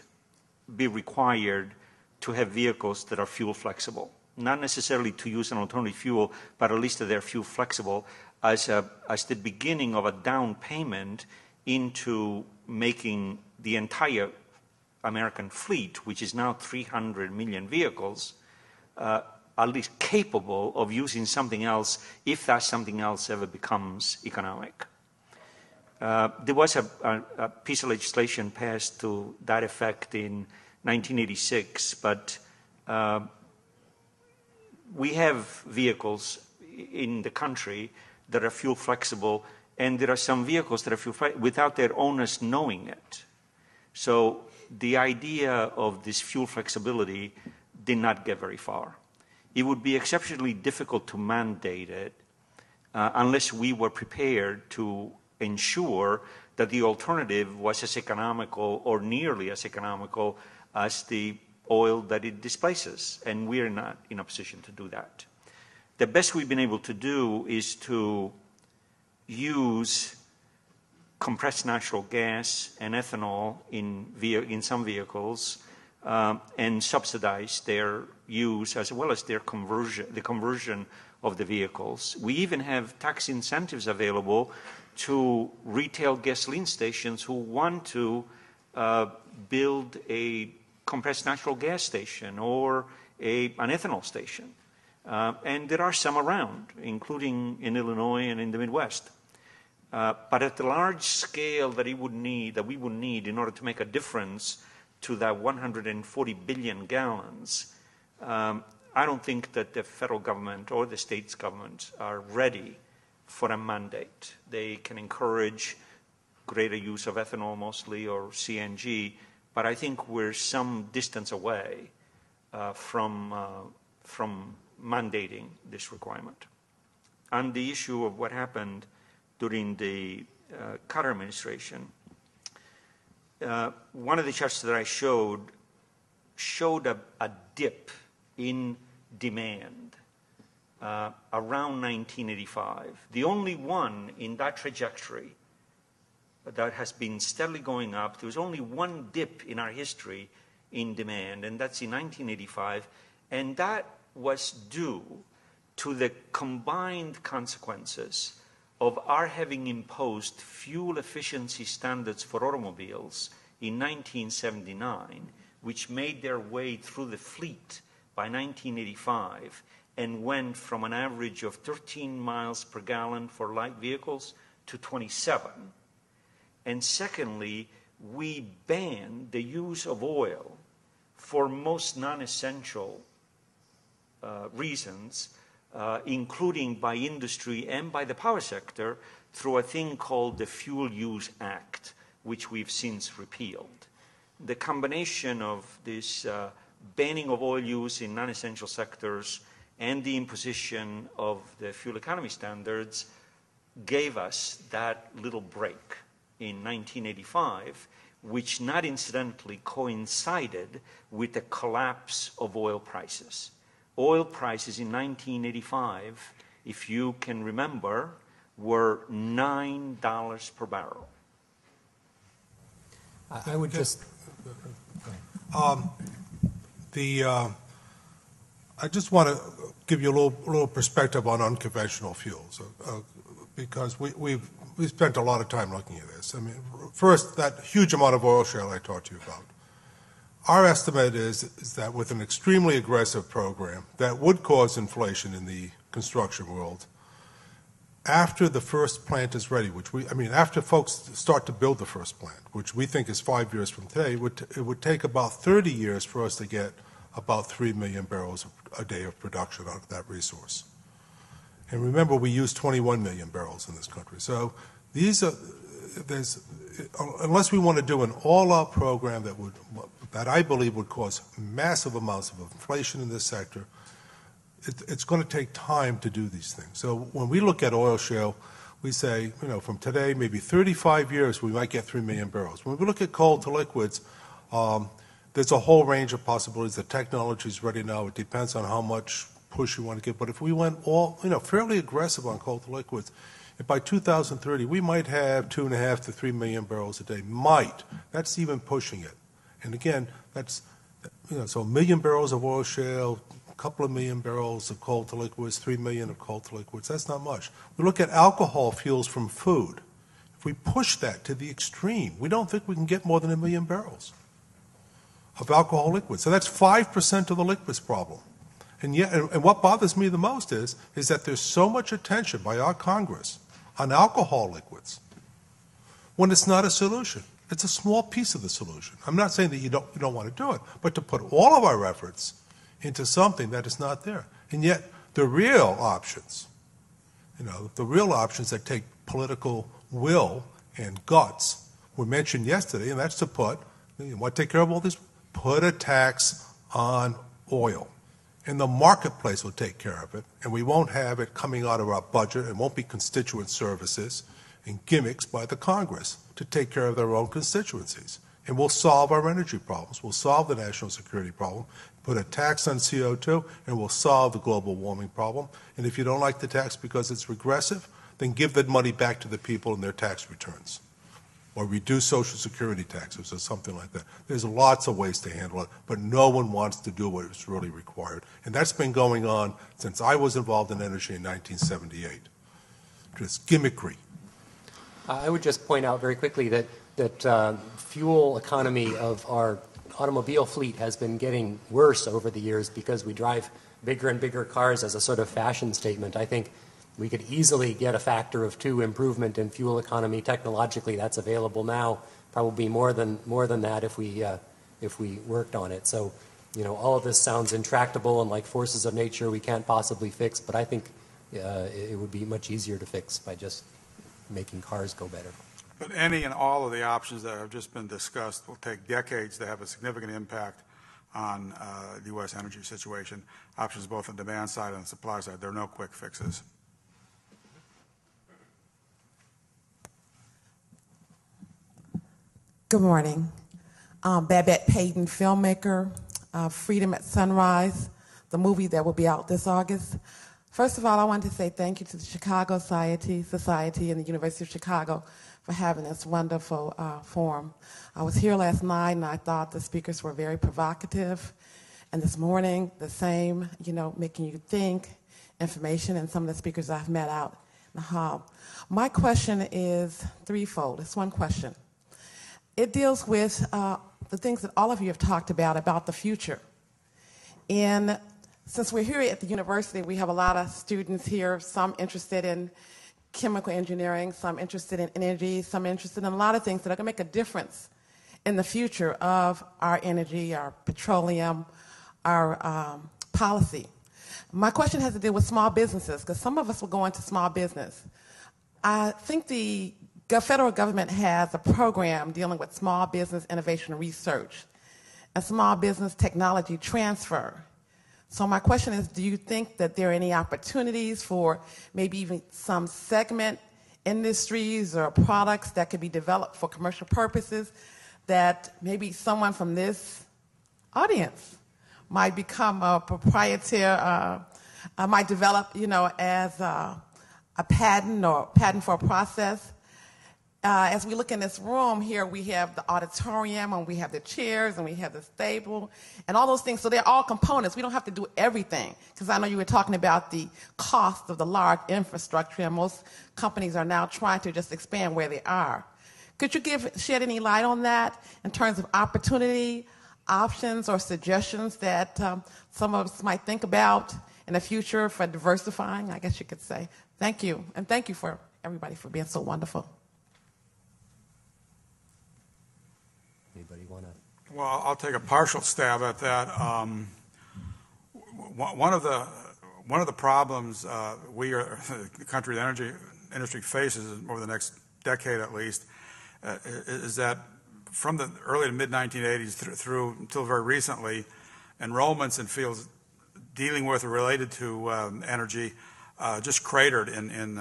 be required to have vehicles that are fuel flexible. Not necessarily to use an alternative fuel, but at least that they're fuel flexible as the beginning of a down payment into making the entire American fleet, which is now 300 million vehicles, at least capable of using something else if that something else ever becomes economic. There was a piece of legislation passed to that effect in 1986, but we have vehicles in the country that are fuel flexible, and there are some vehicles that are fuel flexible without their owners knowing it. So the idea of this fuel flexibility did not get very far. It would be exceptionally difficult to mandate it unless we were prepared to ensure that the alternative was as economical or nearly as economical as the oil that it displaces, and we're not in a position to do that. The best we've been able to do is to use compressed natural gas and ethanol in some vehicles and subsidize their use as well as their the conversion of the vehicles. We even have tax incentives available to retail gasoline stations who want to build a compressed natural gas station or an ethanol station. And there are some around, including in Illinois and in the Midwest. But at the large scale that we would need in order to make a difference to that 140 billion gallons, I don't think that the federal government or the states' governments are ready for a mandate. They can encourage greater use of ethanol mostly or CNG, but I think we're some distance away from mandating this requirement. On the issue of what happened during the Carter administration, one of the charts that I showed a dip in demand around 1985. The only one in that trajectory that has been steadily going up. There was only one dip in our history in demand, and that's in 1985, and that was due to the combined consequences of our having imposed fuel efficiency standards for automobiles in 1979, which made their way through the fleet by 1985 and went from an average of 13 miles per gallon for light vehicles to 27. And secondly, we banned the use of oil for most non-essential reasons, including by industry and by the power sector, through a thing called the Fuel Use Act, which we've since repealed. The combination of this banning of oil use in non-essential sectors and the imposition of the fuel economy standards gave us that little break in 1985, which not incidentally coincided with the collapse of oil prices. Oil prices in 1985, if you can remember, were $9 per barrel. I would just... I just want to give you a little perspective on unconventional fuels, because we've spent a lot of time looking at this. I mean, first, that huge amount of oil shale I talked to you about. Our estimate is that with an extremely aggressive program that would cause inflation in the construction world, after the first plant is ready, after folks start to build the first plant, which we think is 5 years from today, it would take about 30 years for us to get about 3 million barrels a day of production out of that resource. And remember, we use 21 million barrels in this country. So unless we want to do an all-out program that I believe would cause massive amounts of inflation in this sector, it's going to take time to do these things. So when we look at oil shale, we say, from today, maybe 35 years, we might get 3 million barrels. When we look at coal to liquids, there's a whole range of possibilities. The technology is ready now. It depends on how much push you want to give. But if we went fairly aggressive on coal to liquids, by 2030, we might have 2.5 to 3 million barrels a day. Might. That's even pushing it. And again, that's, so 1 million barrels of oil shale, a couple of million barrels of coal to liquids, 3 million of coal to liquids. That's not much. We look at alcohol fuels from food. If we push that to the extreme, we don't think we can get more than 1 million barrels of alcohol liquids. So that's 5% of the liquids problem. And yet, and what bothers me the most is that there's so much attention by our Congress on alcohol liquids when it's not a solution. It's a small piece of the solution. I'm not saying that you don't want to do it, but to put all of our efforts into something that is not there. And yet, the real options, the real options that take political will and guts were mentioned yesterday, and that's to you want to take care of all this? Put a tax on oil. And the marketplace will take care of it, and we won't have it coming out of our budget. It won't be constituent services and gimmicks by the Congress to take care of their own constituencies. And we'll solve our energy problems. We'll solve the national security problem, put a tax on CO2, and we'll solve the global warming problem. And if you don't like the tax because it's regressive, then give that money back to the people in their tax returns. Or reduce Social Security taxes or something like that. There's lots of ways to handle it, but no one wants to do what is really required. And that's been going on since I was involved in energy in 1978. Just gimmickry. I would just point out very quickly that fuel economy of our automobile fleet has been getting worse over the years because we drive bigger and bigger cars as a sort of fashion statement. I think we could easily get a factor of 2 improvement in fuel economy technologically. That's available now, probably more than that if we worked on it. So, all of this sounds intractable and like forces of nature we can't possibly fix, but I think it would be much easier to fix by just making cars go better. But any and all of the options that have just been discussed will take decades to have a significant impact on the U.S. energy situation. Options both on the demand side and the supply side. There are no quick fixes. Good morning. Babette Payton, filmmaker, Freedom at Sunrise, the movie that will be out this August. First of all, I want to say thank you to the Chicago Society and the University of Chicago for having this wonderful forum. I was here last night and I thought the speakers were very provocative. And this morning, the same, making you think, information, and some of the speakers I've met out in the hall. My question is threefold. It's one question. It deals with the things that all of you have talked about the future. And since we're here at the university, we have a lot of students here, some interested in chemical engineering, some interested in energy, some interested in a lot of things that are going to make a difference in the future of our energy, our petroleum, our policy. My question has to do with small businesses, because some of us will go into small business. I think the federal government has a program dealing with small business innovation research and small business technology transfer. So my question is, do you think that there are any opportunities for maybe even some segment industries or products that could be developed for commercial purposes that maybe someone from this audience might become a proprietor, might develop, as a patent or patent for a process? As we look in this room here, we have the auditorium, and we have the chairs, and we have the table, and all those things. So they're all components. We don't have to do everything, because I know you were talking about the cost of the large infrastructure, and most companies are now trying to just expand where they are. Could you shed any light on that in terms of opportunity, options, or suggestions that some of us might think about and a future for diversifying, I guess you could say. Thank you, and thank you for everybody for being so wonderful. Anybody want to? Well, I'll take a partial stab at that. One of the problems the country, the energy industry faces over the next decade at least, is that from the early to mid 1980s through until very recently, enrollments in fields dealing with or related to energy just cratered in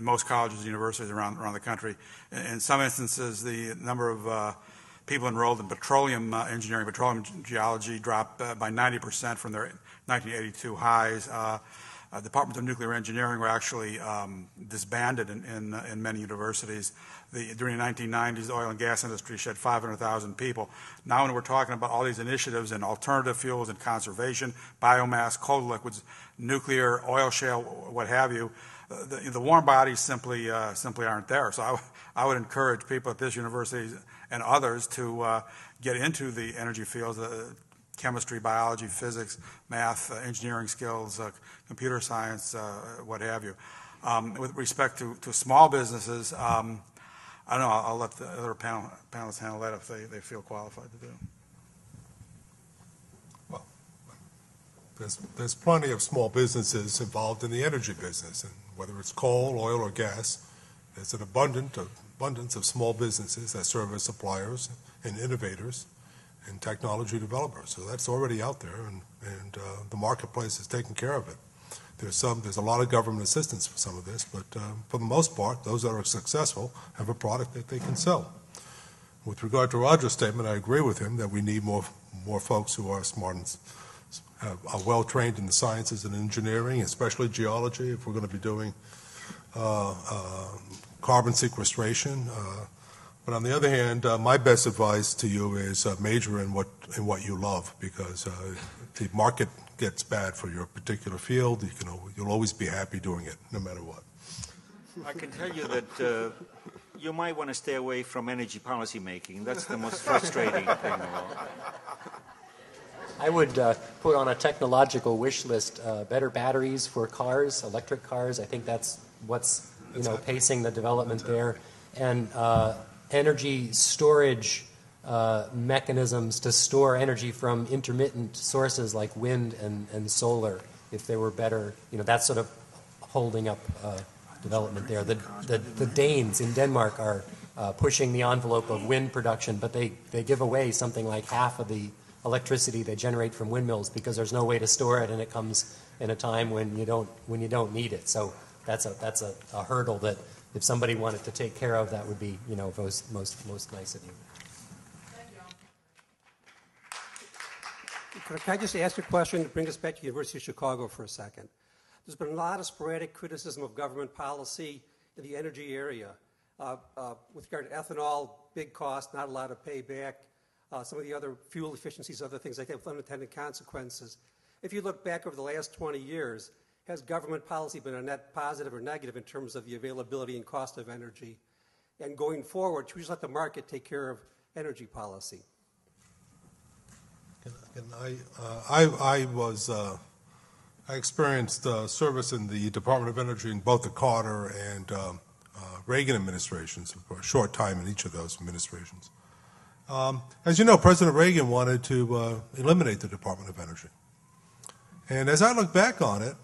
most colleges and universities around the country. In some instances, the number of people enrolled in petroleum engineering, petroleum geology dropped by 90% from their 1982 highs. Departments of nuclear engineering were actually disbanded in many universities. During the 1990s, the oil and gas industry shed 500,000 people. Now when we're talking about all these initiatives in alternative fuels and conservation, biomass, coal liquids, nuclear, oil shale, what have you, the warm bodies simply aren't there. So I would encourage people at this university and others to get into the energy fields, chemistry, biology, physics, math, engineering skills, computer science, what have you. With respect to small businesses, I don't know, I'll let the other panelists handle that if they feel qualified to do. Well, there's plenty of small businesses involved in the energy business, and whether it's coal, oil, or gas, there's an abundance of small businesses that serve as suppliers and innovators and technology developers. So that's already out there, and the marketplace is taking care of it. There's a lot of government assistance for some of this, but for the most part, those that are successful have a product that they can sell. With regard to Roger's statement, I agree with him that we need more folks who are smart and are well trained in the sciences and engineering, especially geology, if we're going to be doing carbon sequestration. But on the other hand, my best advice to you is major in what you love, because the market gets bad for your particular field. You'll always be happy doing it, no matter what. I can tell you that you might want to stay away from energy policy making. That's the most frustrating thing of all. I would put on a technological wish list better batteries for cars, electric cars. I think that's what's pacing the development there, and energy storage mechanisms to store energy from intermittent sources like wind and solar. If they were better, that's sort of holding up development there. The Danes in Denmark are pushing the envelope of wind production, but they give away something like half of the electricity they generate from windmills because there's no way to store it, and it comes in a time when you don't need it. So that's a hurdle that if somebody wanted to take care of, that would be most nice of you. Can I just ask a question to bring us back to the University of Chicago for a second? There's been a lot of sporadic criticism of government policy in the energy area. With regard to ethanol, big cost, not a lot of payback. Some of the other fuel efficiencies, other things like that with unintended consequences. If you look back over the last 20 years, has government policy been a net positive or negative in terms of the availability and cost of energy? And going forward, should we just let the market take care of energy policy? I experienced service in the Department of Energy in both the Carter and Reagan administrations for a short time in each of those administrations. As you know, President Reagan wanted to eliminate the Department of Energy. And as I look back on it,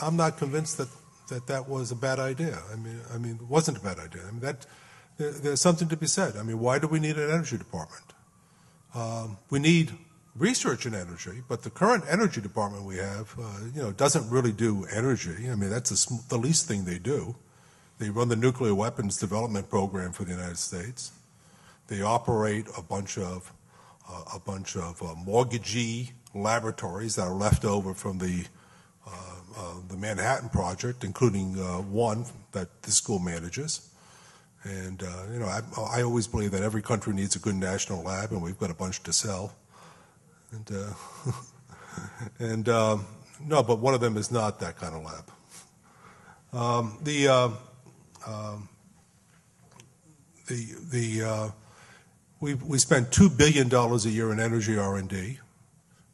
I'm not convinced that was a bad idea. I mean, it wasn't a bad idea. I mean, there's something to be said. I mean, why do we need an energy department? We need research in energy, but the current energy department we have, doesn't really do energy. I mean, that's the least thing they do. They run the nuclear weapons development program for the United States. They operate a bunch of mortgagee laboratories that are left over from the Manhattan Project, including one that this school manages. And I always believe that every country needs a good national lab, and we've got a bunch to sell. And no, but one of them is not that kind of lab. We spend $2 billion a year in energy R&D.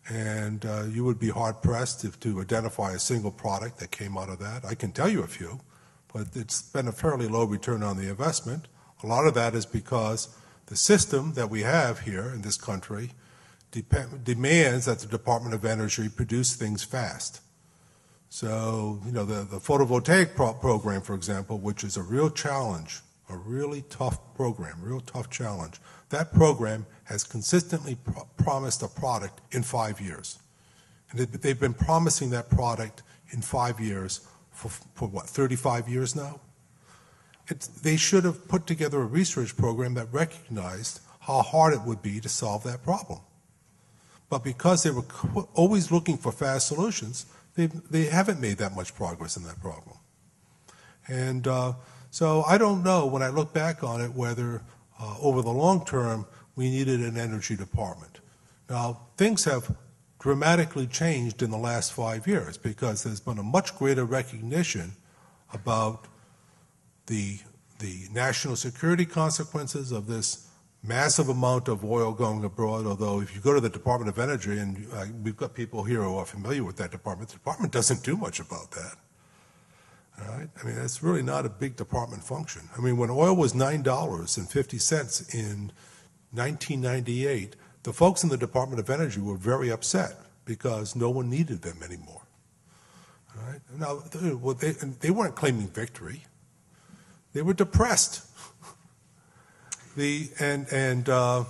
And you would be hard-pressed to identify a single product that came out of that. I can tell you a few, but it's been a fairly low return on the investment. A lot of that is because the system that we have here in this country demands that the Department of Energy produce things fast. So, you know, the photovoltaic program, for example, which is a real challenge, a really tough program, real tough challenge, that program has consistently promised a product in 5 years. And they've been promising that product in 5 years for what, 35 years now? They should have put together a research program that recognized how hard it would be to solve that problem. But because they were always looking for fast solutions, they haven't made that much progress in that problem. And so I don't know, when I look back on it, whether over the long term we needed an energy department. Now, things have dramatically changed in the last 5 years because there's been a much greater recognition about the national security consequences of this massive amount of oil going abroad, although if you go to the Department of Energy, and we've got people here who are familiar with that department, the department doesn't do much about that. All right? I mean, it's really not a big department function. I mean, when oil was $9.50 in 1998, the folks in the Department of Energy were very upset because no one needed them anymore. All right? Now, they weren't claiming victory. They were depressed. And the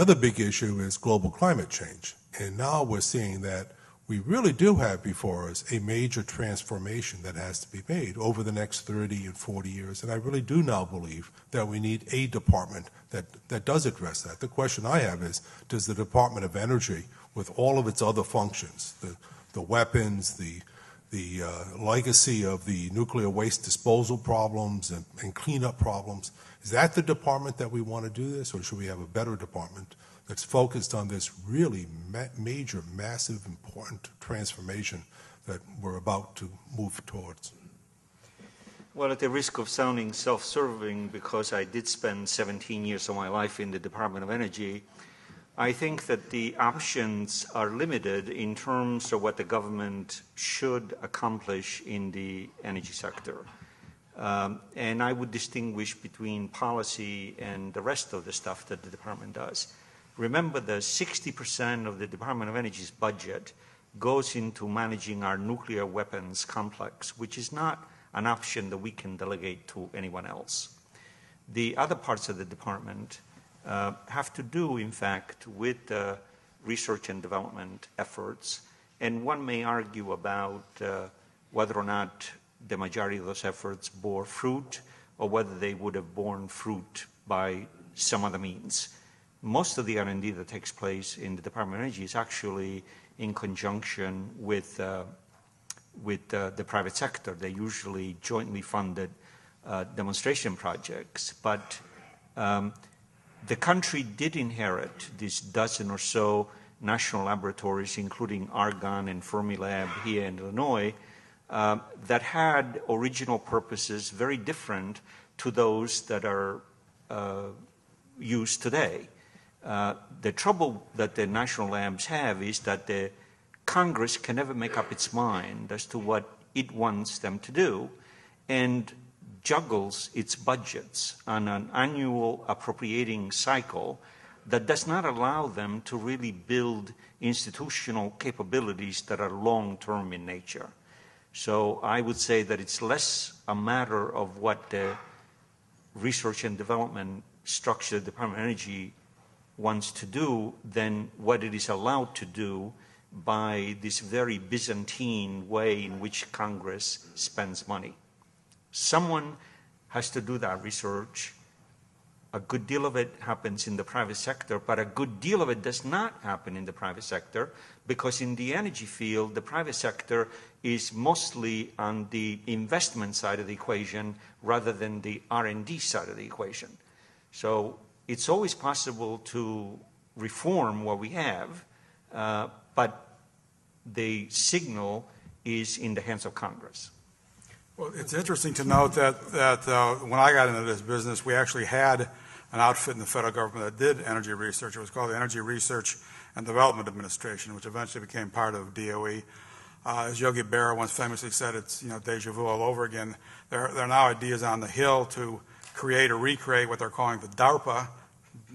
other big issue is global climate change. And now we're seeing that we really do have before us a major transformation that has to be made over the next 30 and 40 years. And I really do now believe that we need a department that does address that. The question I have is, does the Department of Energy, with all of its other functions, the weapons, the legacy of the nuclear waste disposal problems and cleanup problems, is that the department that we want to do this, or should we have a better department that's focused on this really major, massive, important transformation that we're about to move towards? Well, at the risk of sounding self-serving, because I did spend 17 years of my life in the Department of Energy, I think that the options are limited in terms of what the government should accomplish in the energy sector. And I would distinguish between policy and the rest of the stuff that the department does. Remember that 60% of the Department of Energy's budget goes into managing our nuclear weapons complex, which is not an option that we can delegate to anyone else. The other parts of the department have to do, in fact, with research and development efforts. And one may argue about whether or not the majority of those efforts bore fruit or whether they would have borne fruit by some other means. Most of the R&D that takes place in the Department of Energy is actually in conjunction with the private sector. They're usually jointly funded demonstration projects. But the country did inherit this dozen or so national laboratories, including Argonne and Fermilab here in Illinois, that had original purposes very different to those that are used today. The trouble that the national labs have is that the Congress can never make up its mind as to what it wants them to do, and juggles its budgets on an annual appropriating cycle that does not allow them to really build institutional capabilities that are long-term in nature. So I would say that it's less a matter of what the research and development structure of the Department of Energy wants to do than what it is allowed to do by this very Byzantine way in which Congress spends money. Someone has to do that research. A good deal of it happens in the private sector, but a good deal of it does not happen in the private sector because in the energy field, the private sector is mostly on the investment side of the equation rather than the R&D side of the equation. So it's always possible to reform what we have, but the signal is in the hands of Congress. Well, it's interesting to note that when I got into this business, we actually had an outfit in the federal government that did energy research. It was called the Energy Research and Development Administration, which eventually became part of DOE. As Yogi Berra once famously said, it's deja vu all over again. There are now ideas on the Hill to create or recreate what they're calling the DARPA,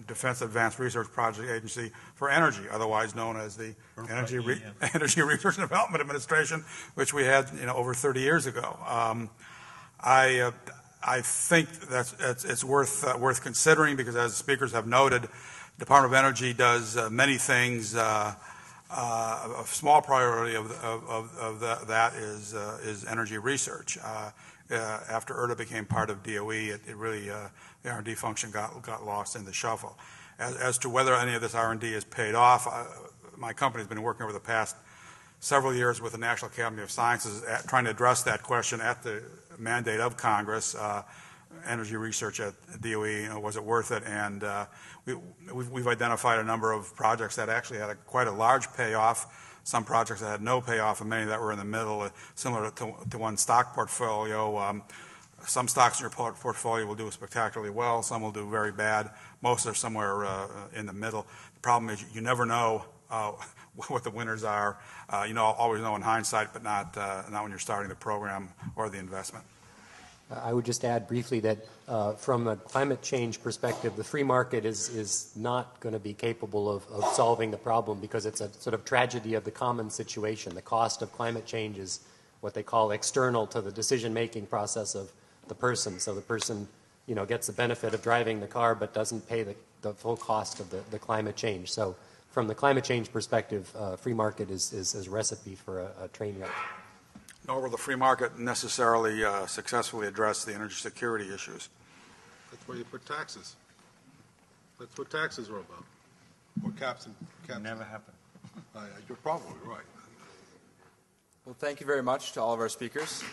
Defense Advanced Research Project Agency for Energy, otherwise known as the Energy Research and Development Administration, which we had over 30 years ago. I think it's worth considering because, as the speakers have noted, the Department of Energy does many things. A small priority of that is energy research. After ERDA became part of DOE, it really the R&D function got lost in the shuffle. As to whether any of this R&D is paid off, my company has been working over the past several years with the National Academy of Sciences trying to address that question at the mandate of Congress. Energy research at DOE, was it worth it? And we've identified a number of projects that actually had quite a large payoff. Some projects that had no payoff, and many that were in the middle, similar to one stock portfolio. Some stocks in your portfolio will do spectacularly well. Some will do very bad. Most are somewhere in the middle. The problem is you never know what the winners are. Always know in hindsight, but not when you're starting the program or the investment. I would just add briefly that from a climate change perspective, the free market is not going to be capable of solving the problem because it's a sort of tragedy of the common situation. The cost of climate change is what they call external to the decision-making process of the person. So the person, gets the benefit of driving the car but doesn't pay the full cost of the climate change. So from the climate change perspective, free market is a recipe for a train wreck. Nor will the free market necessarily successfully address the energy security issues. That's where you put taxes. That's what taxes are about. Or caps and caps. Never happened. You're probably right. Well, thank you very much to all of our speakers.